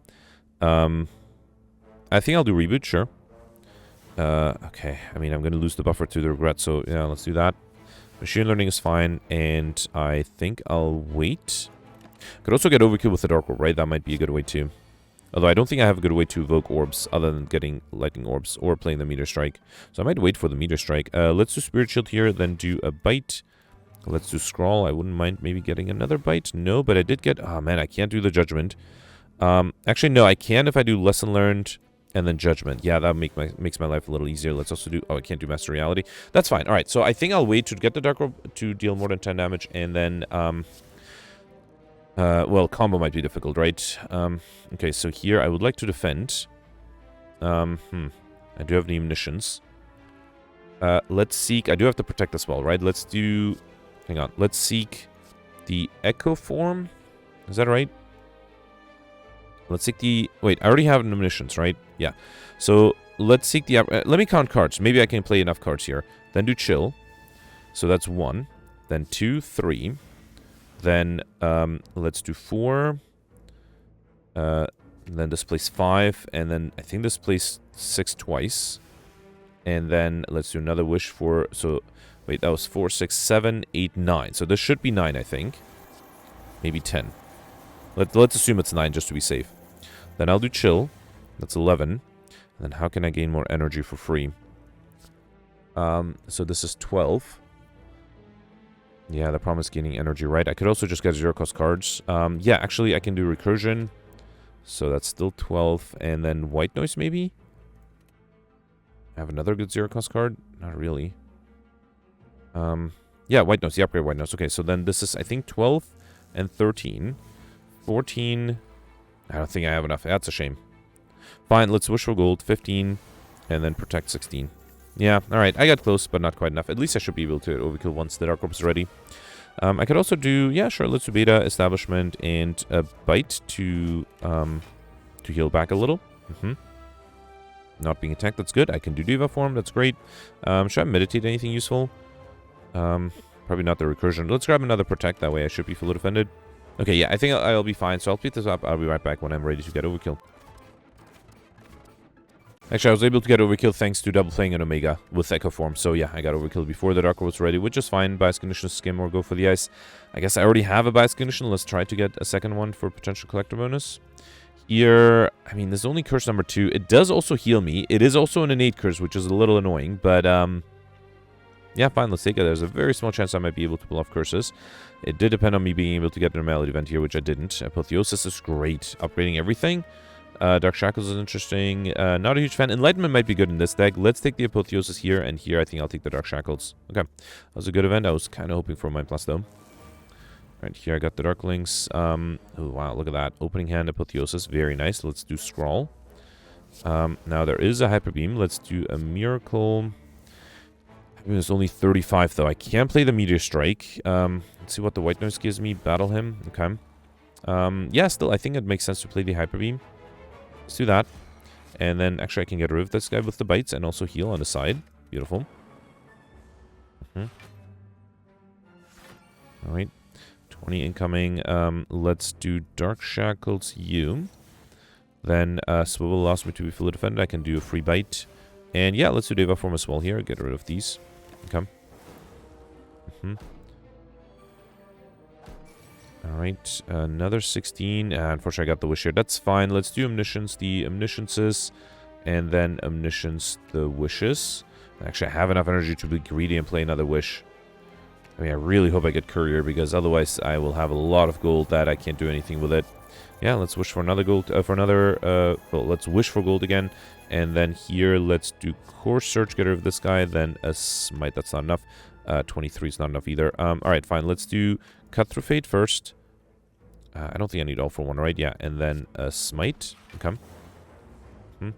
I think I'll do Reboot, sure. Okay, I mean, I'm going to lose the buffer to the Regret, so yeah, let's do that. Machine Learning is fine, and I think I'll wait. Could also get overkill with the Dark Orb, right? That might be a good way too. Although I don't think I have a good way to evoke orbs other than getting lightning orbs or playing the Meteor Strike. So I might wait for the Meteor Strike. Let's do Spirit Shield here, then do a Bite. Let's do Scrawl. I wouldn't mind maybe getting another Bite. No, but I did get... Oh, man, I can't do the Judgment. Actually, no, I can if I do Lesson Learned and then Judgment. Yeah, that makes my life a little easier. Let's also do... Oh, I can't do Master Reality. That's fine. All right, so I think I'll wait to get the Dark Orb to deal more than 10 damage, and then... well, combo might be difficult, right? Okay, so here I would like to defend. I do have the munitions. Let's seek... I do have to protect as well, right? Let's do... Hang on. Let's seek the Echo Form. Is that right? Let's seek the... Wait, I already have the munitions, right? Yeah. So, let's seek the... let me count cards. Maybe I can play enough cards here. Then do Chill. So that's 1. Then 2, 3... Then, let's do 4. Then this plays 5. And then I think this plays 6 twice. And then let's do another wish for... So, wait, that was 4, 6, 7, 8, 9. So this should be 9, I think. Maybe 10. Let's assume it's 9 just to be safe. Then I'll do Chill. That's 11. And then how can I gain more energy for free? So this is 12. Yeah, the problem is gaining energy, right? I could also just get 0-cost cards. Yeah, actually, I can do Recursion. So that's still 12. And then White Noise, maybe? I have another good 0-cost card? Not really. Yeah, White Noise. The upgrade White Noise. Okay, so then this is, I think, 12 and 13. 14. I don't think I have enough. That's a shame. Fine, let's wish for gold. 15. And then protect 16. Yeah, alright, I got close, but not quite enough. At least I should be able to overkill once the Dark Orb is ready. I could also do, yeah, sure, let's do Beta, Establishment, and a Bite to heal back a little. Not being attacked, that's good. I can do Diva Form, that's great. Should I meditate anything useful? Probably not the Recursion. Let's grab another Protect, that way I should be fully defended. Okay, yeah, I think I'll be fine, so I'll speed this up. I'll be right back when I'm ready to get overkill. Actually, I was able to get overkill thanks to double playing an Omega with Echo Form. So yeah, I got overkill before the Dark Orb was ready, which is fine. Bias Condition, Skim, or go for the Ice. I guess I already have a Bias Condition. Let's try to get a second one for potential collector bonus. Here, I mean, there's only curse number 2. It does also heal me. It is also an innate curse, which is a little annoying. But, yeah, fine, let's take it. There's a very small chance I might be able to pull off curses. It did depend on me being able to get the normality event here, which I didn't. Apotheosis is great. Upgrading everything. Dark Shackles is interesting. Not a huge fan. Enlightenment might be good in this deck. Let's take the Apotheosis here, and here I think I'll take the Dark Shackles. Okay. That was a good event. I was kind of hoping for a Mind Plus, though. Right, here I got the Darklings. Oh, wow, look at that. Opening hand, Apotheosis. Very nice. Let's do Scrawl. Now, there is a Hyper Beam. Let's do a Miracle. I mean, it's only 35, though. I can't play the Meteor Strike. Let's see what the White Noise gives me. Battle him. Okay. Yeah, still, I think it makes sense to play the Hyper Beam. Let's do that. And then, actually, I can get rid of this guy with the bites and also heal on the side. Beautiful. Alright. 20 incoming. Let's do Dark Shackles you. Then, Swivel allows me to be fully defended. I can do a free bite. And yeah, let's do Deva Form as well here. Get rid of these. Okay. Alright, another 16. Unfortunately, I got the wish here. That's fine. Let's do Omniscience, the Omnisciences, and then Omniscience, the Wishes. Actually, I have enough energy to be greedy and play another wish. I mean, I really hope I get Courier, because otherwise I will have a lot of gold that I can't do anything with it. Yeah, let's wish for another gold, well, let's wish for gold again. And then here, let's do Core Search, get rid of this guy, then a Smite, that's not enough. 23 is not enough either. Alright, fine, let's do Cut Through Fate first. I don't think I need all for one, right? Yeah, and then a Smite. Okay. And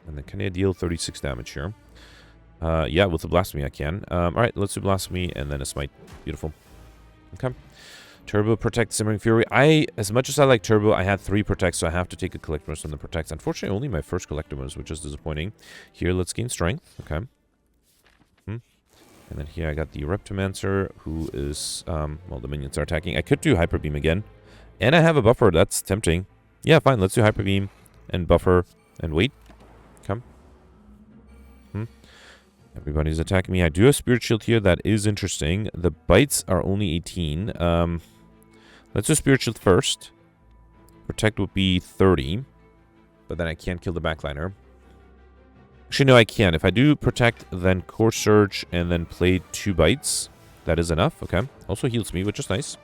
then can I deal 36 damage here? Yeah, with the Blasphemy I can. Alright, let's do Blasphemy and then a Smite. Beautiful. Okay. Turbo, Protect, Simmering Fury. As much as I like Turbo, I had 3 Protects, so I have to take a Collector bonus on the Protects. Unfortunately, only my first Collector bonus, which is disappointing. Here, let's gain Strength. Okay. And then here I got the Reptomancer, who is, well, the minions are attacking. I could do Hyper Beam again. And I have a buffer. That's tempting. Yeah, fine. Let's do Hyper Beam and buffer and wait. Come. Everybody's attacking me. I do have Spirit Shield here. That is interesting. The bites are only 18. Let's do Spirit Shield first. Protect would be 30. But then I can't kill the backliner. Actually, no, I can. If I do Protect, then Core Surge, and then play 2 bites, that is enough. Okay. Also heals me, which is nice.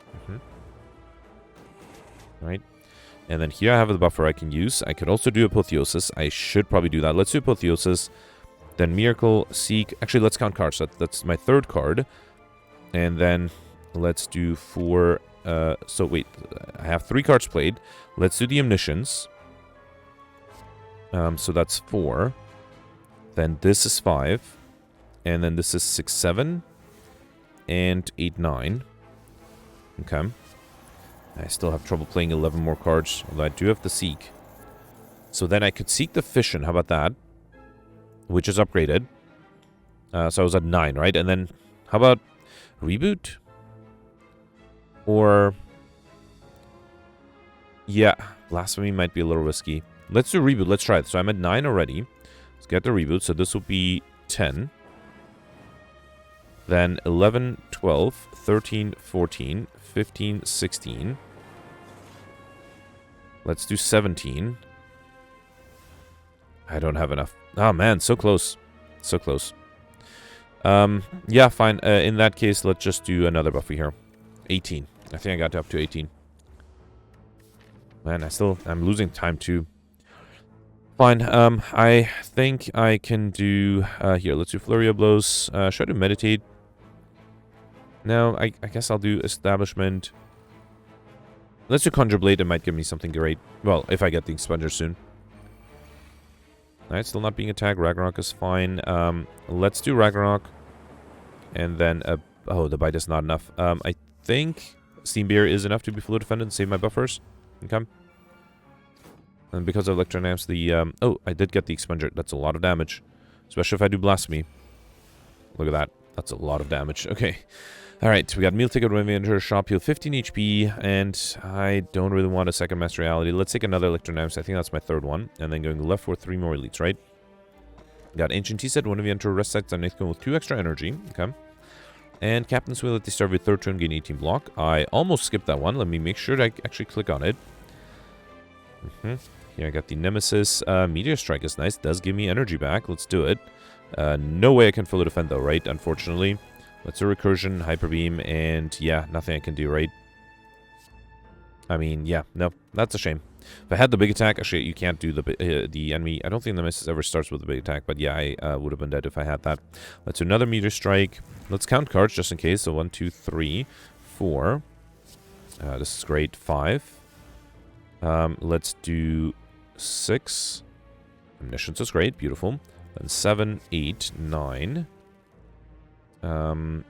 Right. And then here I have the buffer I can use. I could also do Apotheosis. I should probably do that. Let's do Apotheosis. Then Miracle, Seek. Actually, let's count cards. That's my 3rd card. And then let's do 4. So wait, I have 3 cards played. Let's do the Omniscience. So that's 4. Then this is 5. And then this is 6, 7. And 8, 9. Okay. I still have trouble playing 11 more cards. Although I do have the Seek. So then I could Seek the Fission. How about that? Which is upgraded. So I was at 9, right? And then, how about Reboot? Or... yeah, Blasphemy might be a little risky. Let's do Reboot. Let's try it. So I'm at 9 already. Let's get the Reboot. So this will be 10. Then 11, 12, 13, 14, 15, 16. Let's do 17. I don't have enough. Oh, man, so close. So close. Yeah, fine. In that case, let's just do another buffer here. 18. I think I got up to 18. Man, I'm losing time too. Fine. I think I can do... here, let's do Flurry of Blows. Should I do Meditate? No, I guess I'll do Establishment. Let's do Conjure Blade. It might give me something great. Well, if I get the Expunger soon. Alright, still not being attacked. Ragnarok is fine. Let's do Ragnarok. And then... oh, the bite is not enough. I think Steam Beer is enough to be full defended and save my buffers. Okay. And because of Electrodynamics, the... oh, I did get the Expunger. That's a lot of damage. Especially if I do Blasphemy. Look at that. That's a lot of damage. Okay. Alright, we got Meal Ticket when we enter Shop, heal 15 HP, and I don't really want a second Master Reality. Let's take another Electrodynamics. I think that's my 3rd one. And then going left for 3 more elites, right? Got Ancient Tea Set, when we enter Rest Sites, I'm going with 2 extra energy. Okay. And Captain's Wheel at the start of your 3rd turn, gain 18 block. I almost skipped that one. Let me make sure that I actually click on it. Here I got the Nemesis. Meteor Strike is nice. Does give me energy back. Let's do it. No way I can fully defend though, right? Unfortunately. Let's do Recursion, Hyper Beam, and yeah, nothing I can do, right? I mean, yeah, no, that's a shame. If I had the big attack, actually, you can't do the enemy. I don't think the Nemesis ever starts with the big attack, but yeah, I would have been dead if I had that. Let's do another Meteor Strike. Let's count cards just in case. So 1, 2, 3, 4. This is great. 5. Let's do 6. Omniscience is great. Beautiful. Then 7, 8, 9.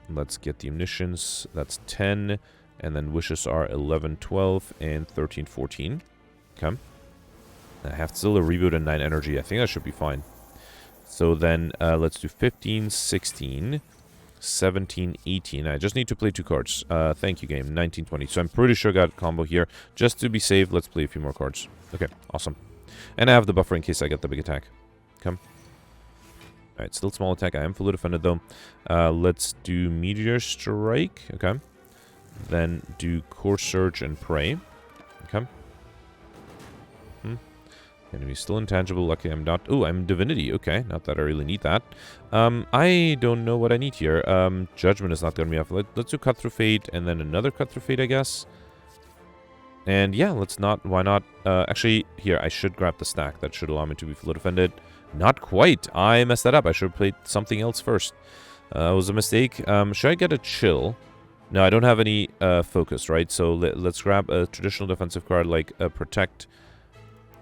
Let's get the Omniscience. That's 10. And then Wishes are 11, 12, and 13, 14. Okay. I have still a Reboot and 9 energy. I think that should be fine. So then, let's do 15, 16, 17, 18. I just need to play 2 cards. Thank you, game. 19, 20. So I'm pretty sure I got a combo here. Just to be safe, let's play a few more cards. Okay, awesome. And I have the buffer in case I get the big attack. Okay. Alright, still small attack. I am fully defended, though. Let's do Meteor Strike. Okay. Then do Core Surge and Pray. Okay. Enemy still intangible. Luckily, I'm not... oh, I'm Divinity. Okay, not that I really need that. I don't know what I need here. Judgment is not going to be off. Let's do Cut Through Fate, and then another Cut Through Fate, I guess. And yeah, let's not... why not? Actually, here, I should grab the stack. That should allow me to be fully defended. Not quite. I messed that up. I should have played something else first. It was a mistake. Should I get a Chill? No, I don't have any focus, right? So let's grab a traditional defensive card like a Protect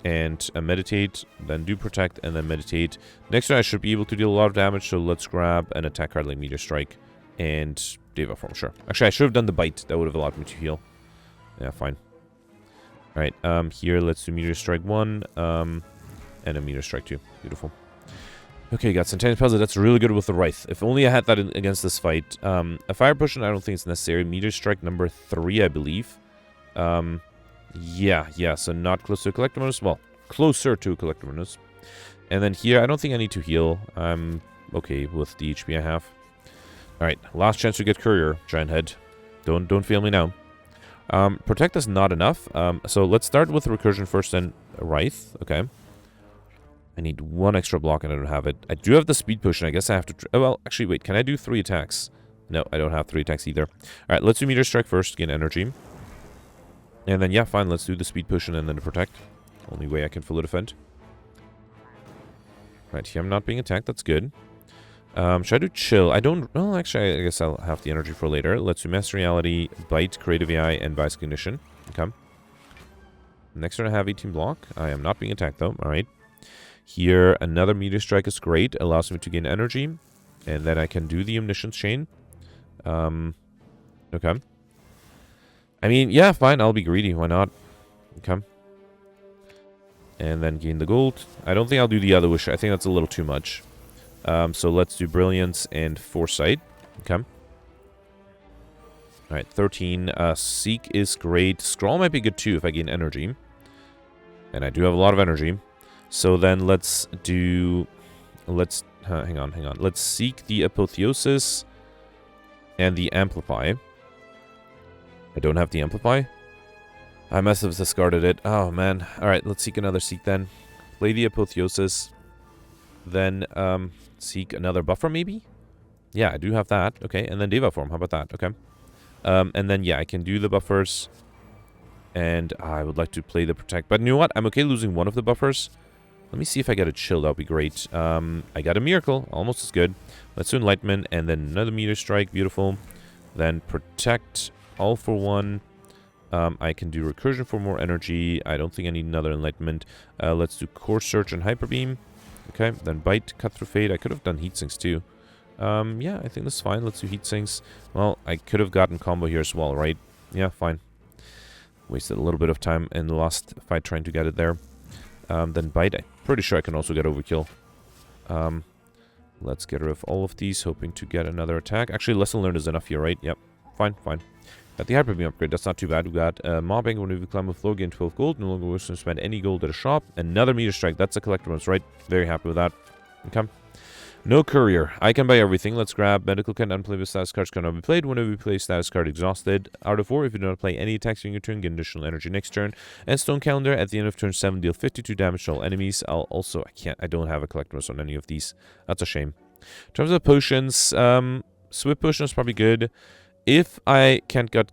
and a Meditate, then do Protect, and then Meditate. Next turn, I should be able to deal a lot of damage, so let's grab an attack card like Meteor Strike and Deva Form, sure. Actually, I should have done the Bite. That would have allowed me to heal. Yeah, fine. Alright, here, let's do Meteor Strike 1, and a Meteor Strike 2. Beautiful. Okay, got Centennial Puzzle. That's really good with the Wraith. If only I had that against this fight. A Fire Potion, I don't think it's necessary. Meteor Strike number 3, I believe. Yeah, so not close to a Collector bonus. Well, closer to a Collector bonus. And then here, I don't think I need to heal. I'm okay with the HP I have. Alright, last chance to get Courier, Giant Head. Don't fail me now. Protect is not enough. So let's start with Recursion first, then Wraith. Okay. I need 1 extra block and I don't have it. I do have the Speed Potion. I guess I have to... Oh, well, actually, wait. Can I do 3 attacks? No, I don't have 3 attacks either. Alright, let's do Meteor Strike first, gain energy. And then, yeah, fine. Let's do the Speed Potion and then Protect. Only way I can fully defend. Right, here I'm not being attacked. That's good. Should I do Chill? I don't... Well, actually, I guess I'll have the energy for later. Let's do Master Reality, Bite, Creative AI, and Vice Cognition. Okay. Next turn I have 18 block. I am not being attacked, though. Alright. Here, another Meteor Strike is great. Allows me to gain energy. And then I can do the Omniscience Chain. Okay. I mean, yeah, fine. I'll be greedy. Why not? Okay. And then gain the gold. I don't think I'll do the other wish. I think that's a little too much. So let's do Brilliance and Foresight. Okay. Alright, 13. Seek is great. Scroll might be good too if I gain energy. And I do have a lot of energy. So then let's do... hang on. Let's seek the Apotheosis and the Amplify. I don't have the Amplify. I must have discarded it. Oh, man. Alright, let's seek another Seek then. Play the Apotheosis. Then, seek another Buffer, maybe? Yeah, I do have that. Okay, and then Deva Form. How about that? Okay. And then, yeah, I can do the buffers. And I would like to play the Protect. But you know what? I'm okay losing one of the buffers. Let me see if I get a Chill. That would be great. I got a Miracle. Almost as good. Let's do Enlightenment. And then another Meteor Strike. Beautiful. Then Protect. All for 1. I can do Recursion for more energy. I don't think I need another Enlightenment. Let's do Core Search and Hyper Beam. Okay, then Bite, Cut Through Fade. I could have done Heat Sinks too. Yeah, I think that's fine. Let's do Heat Sinks. Well, I could have gotten combo here as well, right? Yeah, fine. Wasted a little bit of time in the last fight trying to get it there. Then Bite. I'm pretty sure I can also get Overkill. Let's get rid of all of these, hoping to get another attack. Actually, Lesson Learned is enough here, right? Yep. Fine. Got the Hyper Beam upgrade. That's not too bad. We got Mobbing. When we climb a floor, gain 12 gold. No longer wish to spend any gold at a shop. Another Meteor Strike. That's a collector bonus, right? Very happy with that. Okay. No Courier. I can buy everything. Let's grab Medical Kit. Unplay with status cards cannot be played. Whenever we play status card exhausted. Out of 4, if you do not play any attacks during your turn, gain additional energy next turn. And Stone Calendar. At the end of turn 7, deal 52 damage to all enemies. I don't have a collector bonus on any of these. That's a shame. In terms of potions, Swift Potion is probably good. If I can't get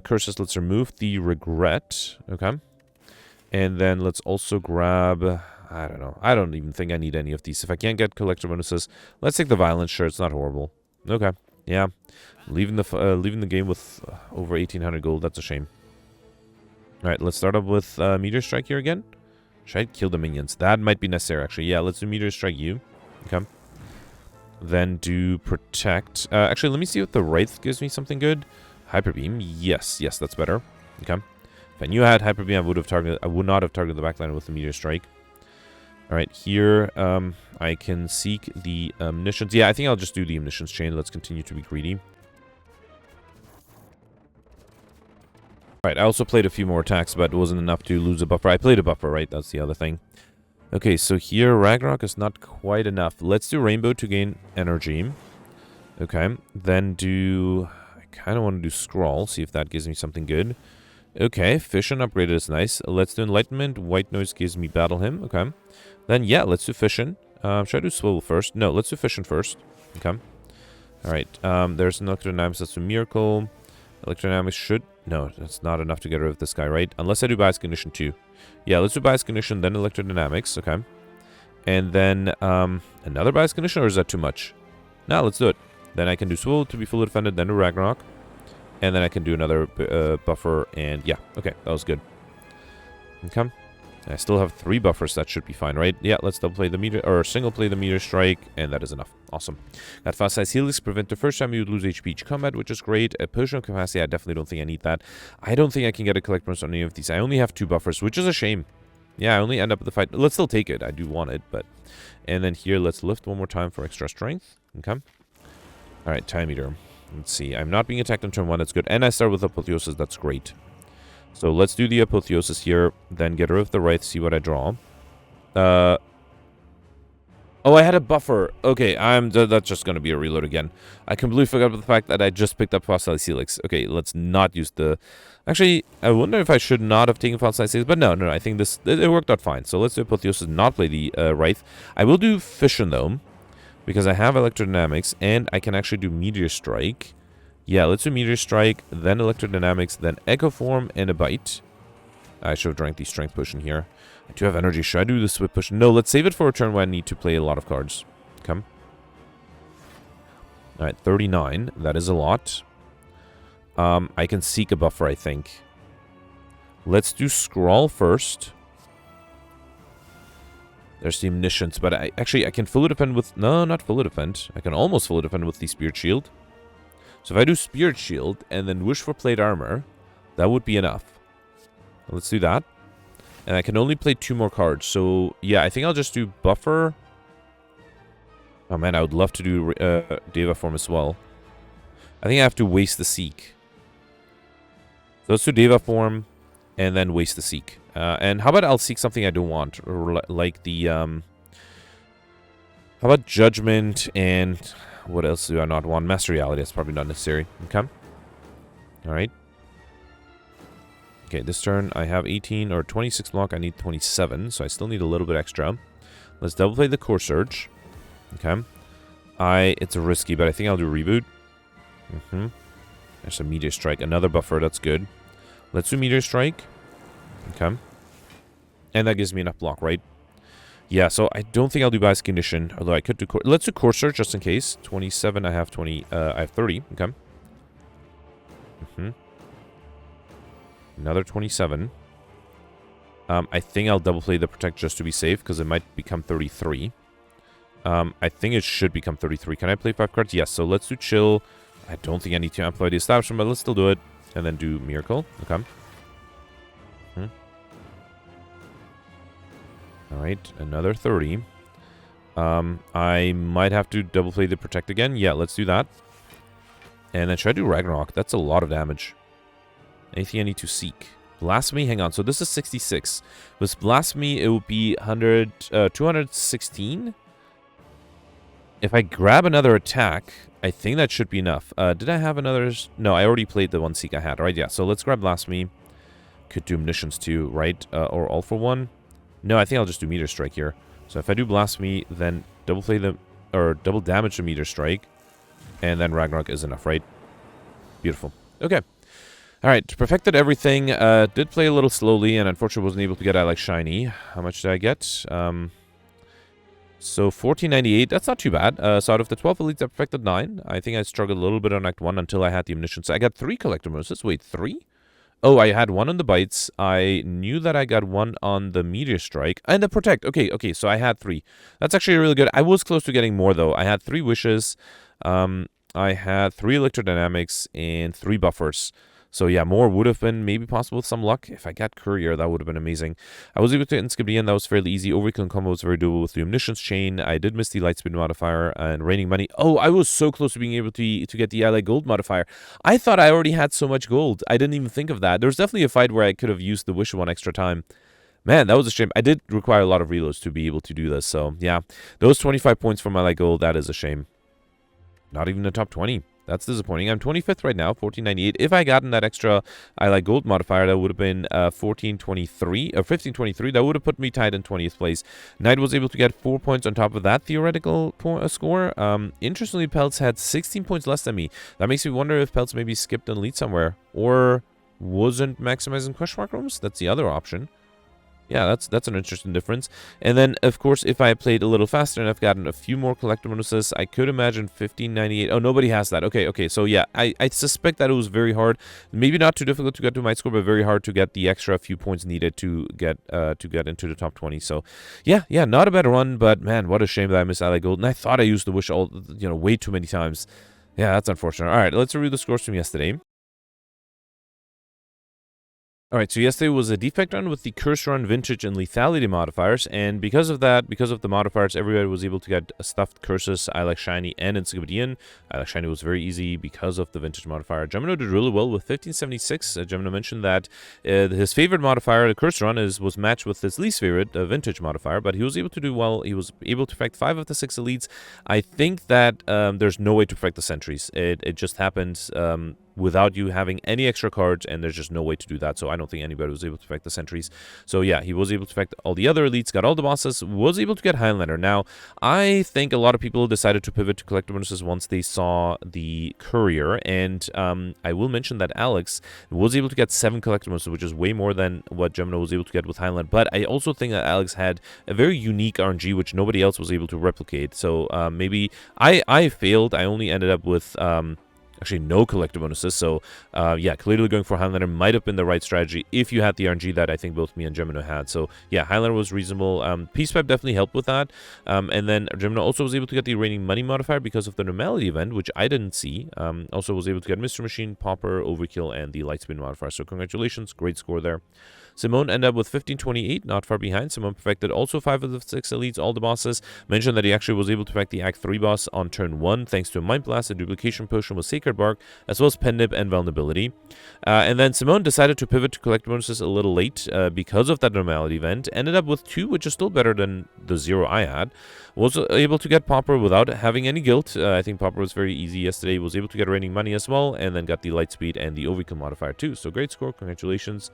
curses, let's remove the Regret. Okay. And then let's also grab... I don't know. I don't even think I need any of these. If I can't get collector bonuses, let's take the Violence. Sure, it's not horrible. Okay. Yeah. Leaving the game with over 1,800 gold. That's a shame. Alright, let's start up with Meteor Strike here again. Should I kill the minions? That might be necessary, actually. Yeah, let's do Meteor Strike you. Okay. Then do Protect. Actually, let me see if the Wraith gives me something good. Hyper Beam. Yes, that's better. Okay. If I knew I had Hyper Beam, I would not have targeted the backline with the Meteor Strike. Alright, here I can seek the Omniscience. Yeah, I think I'll just do the Omniscience Chain. Let's continue to be greedy. Alright, I also played a few more attacks, but it wasn't enough to lose a buffer. I played a buffer, right? That's the other thing. Okay, so here Ragnarok is not quite enough. Let's do Rainbow to gain energy. Okay, then do... I kind of want to do Scroll, see if that gives me something good. Okay, Fission upgraded is nice. Let's do Enlightenment. White Noise gives me Battle Hymn. Okay. Then, yeah, let's do Fission. Should I do Swivel first? No, let's do Fission first. Okay. Alright, there's an Electrodynamics. That's a Miracle. Electrodynamics should... No, that's not enough to get rid of this guy, right? Unless I do Bias Cognition too. Yeah, let's do Bias Cognition, then Electrodynamics. Okay. And then, another Bias Cognition, or is that too much? No, let's do it. Then I can do Swivel to be fully defended, then do Ragnarok. And then I can do another buffer, and yeah, okay, that was good. Okay. I still have 3 buffers, that should be fine, right? Yeah, let's double play the Meteor, or single play the Meteor Strike, and that is enough. Awesome. Got Fast Size Helix, prevent the first time you would lose HP each combat, which is great. A Potion of Capacity, I definitely don't think I need that. I don't think I can get a collect bonus on any of these. I only have 2 buffers, which is a shame. Yeah, I only end up with the fight. Let's still take it. I do want it, but... And then here, let's lift one more time for extra strength. Okay. Alright, time meter. Let's see. I'm not being attacked on turn 1. That's good. And I start with Apotheosis. That's great. So let's do the Apotheosis here. Then get rid of the Wraith. See what I draw. Oh, I had a buffer. Okay, that's just going to be a reload again. I completely forgot about the fact that I just picked up Fossilized Helix. Okay, let's not use the... Actually, I wonder if I should not have taken Fossilized Helix, but no, I think it worked out fine. So let's do Apotheosis, not play the Wraith. I will do Fission, though, because I have Electrodynamics, and I can actually do Meteor Strike. Yeah, let's do Meteor Strike, then Electrodynamics, then Echo Form, and a Bite. I should have drank the Strength Potion here. I do have energy. Should I do the Swift Push? No, let's save it for a turn where I need to play a lot of cards. Come. Alright, 39. That is a lot. I can seek a buffer, I think. Let's do Scrawl first. There's the Omniscience, but I can fully defend with... No, not fully defend. I can almost fully defend with the Spirit Shield. So if I do Spirit Shield and then Wish for Plate Armor, that would be enough. Let's do that. And I can only play 2 more cards. So, yeah, I think I'll just do Buffer. Oh, man, I would love to do Deva Form as well. I think I have to waste the Seek. So let's do Deva Form and then waste the Seek. And how about I'll seek something I don't want? Or like the... How about Judgment and... What else do I not want? Master Reality. That's probably not necessary. Okay. Alright. Okay, this turn I have 18 or 26 block. I need 27, so I still need a little bit extra. Let's double play the Core Surge. Okay. It's risky, but I think I'll do Reboot. There's a Meteor Strike. Another buffer, that's good. Let's do Meteor Strike. Okay. And that gives me enough block, right? Yeah, so I don't think I'll do Bias Condition, although I could do... Let's do Core Surge just in case. 27, I have 20... I have 30. Okay. Another 27. I think I'll double play the Protect just to be safe, because it might become 33. I think it should become 33. Can I play 5 cards? Yes, so let's do Chill. I don't think I need to amplify the Establishment, but let's still do it. And then do Miracle. Okay. Alright, another 30. I might have to double play the Protect again. Yeah, let's do that. And then should I do Ragnarok? That's a lot of damage. Anything I need to seek? Blasphemy? Hang on. So this is 66. With Blasphemy, it would be 216. If I grab another attack, I think that should be enough. Did I have another? No, I already played the one seek I had. Right, yeah. So let's grab Blasphemy. Could do Omniscience too, right? Or All for One. No, I think I'll just do Meteor Strike here. So if I do Blasphemy, then double play the... Or double damage the Meteor Strike. And then Ragnarok is enough, right? Beautiful. Okay. Alright, perfected everything. Did play a little slowly, and unfortunately wasn't able to get I Like Shiny. How much did I get? So 1498, that's not too bad. So out of the 12 elites, I perfected 9. I think I struggled a little bit on Act 1 until I had the Omniscience. I got 3 Collector Bonuses. Wait, 3? Oh, I had 1 on the Bites. I knew that I got 1 on the Meteor Strike. And the Protect. Okay, so I had 3. That's actually really good. I was close to getting more, though. I had 3 Wishes. I had 3 Electrodynamics and 3 Buffers. So yeah, more would have been maybe possible with some luck. If I got Courier, that would have been amazing. I was able to skip the end. That was fairly easy. Overkill combo was very doable with the Omniscience Chain. I did miss the Lightspeed modifier and Raining Money. Oh, I was so close to being able to get the Ally Gold modifier. I thought I already had so much gold. I didn't even think of that. There was definitely a fight where I could have used the Wish one extra time. Man, that was a shame. I did require a lot of reloads to be able to do this. So yeah, those 25 points from Ally Gold, that is a shame. Not even the top 20. That's disappointing. I'm 25th right now, 1498. If I gotten that extra I Like Gold modifier, that would have been 1423 or 1523. That would have put me tied in 20th place. Knight was able to get 4 points on top of that theoretical score. Interestingly, Peltz had 16 points less than me. That makes me wonder if Peltz maybe skipped an elite somewhere or wasn't maximizing question mark rooms. That's the other option. Yeah, that's an interesting difference. And then, of course, if I played a little faster and I've gotten a few more collector bonuses, I could imagine 1598. Oh, nobody has that. Okay. So, yeah, I suspect that it was very hard. Maybe not too difficult to get to my score, but very hard to get the extra few points needed to get into the top 20. So, yeah, not a bad run, but, man, what a shame that I missed Ally Gold. And I thought I used the Wish way too many times. Yeah, that's unfortunate. All right, let's review the scores from yesterday. Alright, so yesterday was a defect run with the curse run, vintage, and lethality modifiers, and because of that, because of the modifiers, everybody was able to get stuffed curses, I like shiny, and encyclopedian. I like shiny was very easy because of the vintage modifier. Gemino did really well with 1576. Gemino mentioned that his favorite modifier, the curse run, was matched with his least favorite, vintage modifier, but he was able to do well. He was able to perfect 5 of the 6 elites. I think that there's no way to perfect the sentries. It just happened without you having any extra cards, and there's just no way to do that. So I don't think anybody was able to perfect the sentries. So yeah, he was able to perfect all the other elites, got all the bosses, was able to get Highlander. Now, I think a lot of people decided to pivot to collector bonuses once they saw the courier, and I will mention that Alex was able to get 7 collector bonuses, which is way more than what Gemino was able to get with Highlander. But I also think that Alex had a very unique RNG, which nobody else was able to replicate. So maybe I failed. I only ended up with actually no collector bonuses, so yeah, clearly going for Highlander might have been the right strategy if you had the RNG that I think both me and Gemino had. So yeah, Highlander was reasonable. Peace Pipe definitely helped with that, and then Gemino also was able to get the reigning money modifier because of the normality event, which I didn't see. Also was able to get Mr. Machine, Popper, Overkill, and the Lightspin modifier, so congratulations, great score there. Simone ended up with 1528, not far behind. Simone perfected also 5 of the 6 elites, all the bosses. Mentioned that he actually was able to perfect the Act 3 boss on turn 1, thanks to a Mind Blast, a Duplication Potion with Sacred Bark, as well as Pen Nib and Vulnerability. And then Simone decided to pivot to collect bonuses a little late because of that normality event. Ended up with 2, which is still better than the 0 I had. Was able to get Popper without having any guilt. I think Popper was very easy yesterday. Was able to get Reigning Money as well, and then got the Lightspeed and the Overkill modifier too. So great score, congratulations.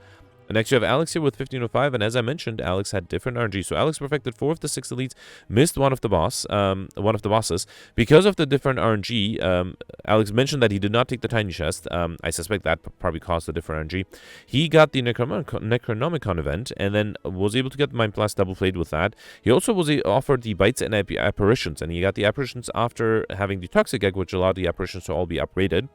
And next you have Alex here with 1505, and as I mentioned, Alex had different RNG. So Alex perfected 4 of the 6 elites, missed one of the bosses. Because of the different RNG, Alex mentioned that he did not take the tiny chest. I suspect that probably caused the different RNG. He got the Necronomicon event, and then was able to get the Mind Blast double played with that. He also was offered the Bites and Apparitions, and he got the Apparitions after having the Toxic Egg, which allowed the Apparitions to all be upgraded.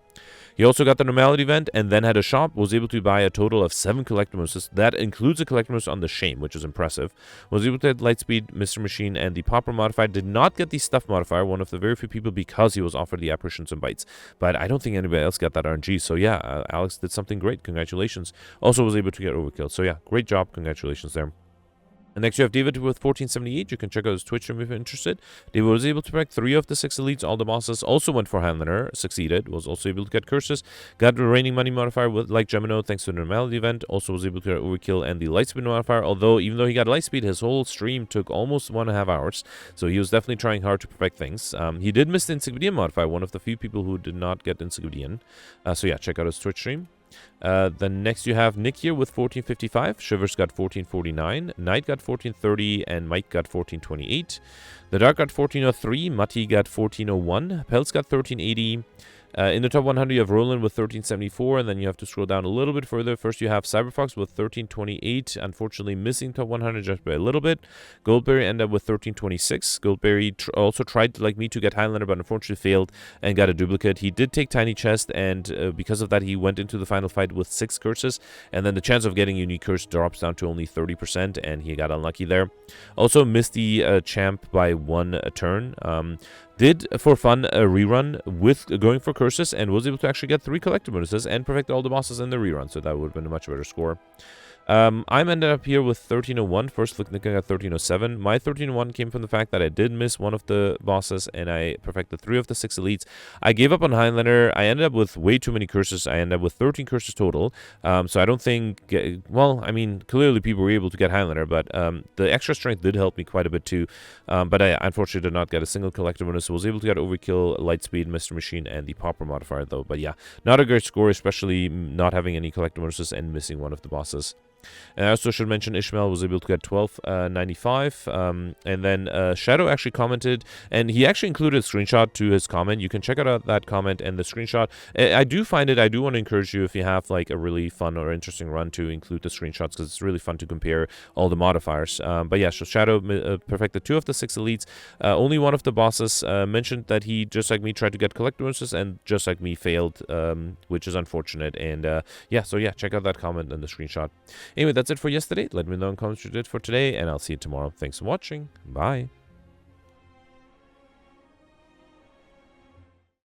He also got the Normality event, and then had a shop, was able to buy a total of 7 collector bonuses. That includes a collector bonus on the Shame, which is impressive. Was able to get Lightspeed, Mr. Machine, and the Popper modifier. Did not get the Stuff modifier, one of the very few people, because he was offered the Apparitions and Bites. But I don't think anybody else got that RNG, so yeah, Alex did something great, congratulations. Also was able to get Overkill, so yeah, great job, congratulations there. And next you have David with 1478. You can check out his Twitch stream if you're interested. David was able to perfect 3 of the 6 elites. All the bosses also went for Highlander, succeeded. Was also able to get curses. Got the Reigning Money modifier with like Gemino thanks to the Normality event. Also was able to get Overkill and the Lightspeed modifier. Although even though he got Lightspeed, his whole stream took almost 1.5 hours. So he was definitely trying hard to perfect things. He did miss the Encyclopedian modifier, one of the few people who did not get Encyclopedian. So yeah, check out his Twitch stream. Then next you have Nick here with 1455. Shivers got 1449. Knight got 1430. And Mike got 1428. The Dark got 1403. Matti got 1401. Pelz got 1380. In the top 100, you have Roland with 1374, and then you have to scroll down a little bit further. First, you have Cyberfox with 1328, unfortunately missing top 100 just by a little bit. Goldberry ended up with 1326. Goldberry also tried, like me, to get Highlander, but unfortunately failed and got a duplicate. He did take Tiny Chest, and because of that, he went into the final fight with 6 curses, and then the chance of getting Unique Curse drops down to only 30%, and he got unlucky there. Also missed the champ by 1 turn. Did, for fun, a rerun with going for curses, and was able to actually get 3 collector bonuses and perfect all the bosses in the rerun, so that would have been a much better score. I'm ended up here with 1301. First look, Nick, I got 1307. My 1301 came from the fact that I did miss one of the bosses, and I perfected 3 of the 6 elites. I gave up on Highlander. I ended up with way too many curses. I ended up with 13 curses total. So I don't think, well, I mean, clearly people were able to get Highlander, but the extra strength did help me quite a bit too. But I unfortunately did not get a single collector bonus. So was able to get Overkill, Lightspeed, Mr. Machine, and the Popper modifier though. But yeah, not a great score, especially not having any collector bonuses and missing one of the bosses. And I also should mention Ishmael was able to get 1295, and then Shadow actually commented, and he actually included a screenshot to his comment. You can check out that comment and the screenshot. I do want to encourage you, if you have like a really fun or interesting run, to include the screenshots, because it's really fun to compare all the modifiers. But yeah, so Shadow perfected 2 of the 6 elites. Only one of the bosses mentioned that he, just like me, tried to get collector bonuses, and just like me failed, which is unfortunate. And yeah, so yeah, check out that comment and the screenshot. Anyway, that's it for yesterday. Let me know in comments what you did for today, and I'll see you tomorrow. Thanks for watching. Bye.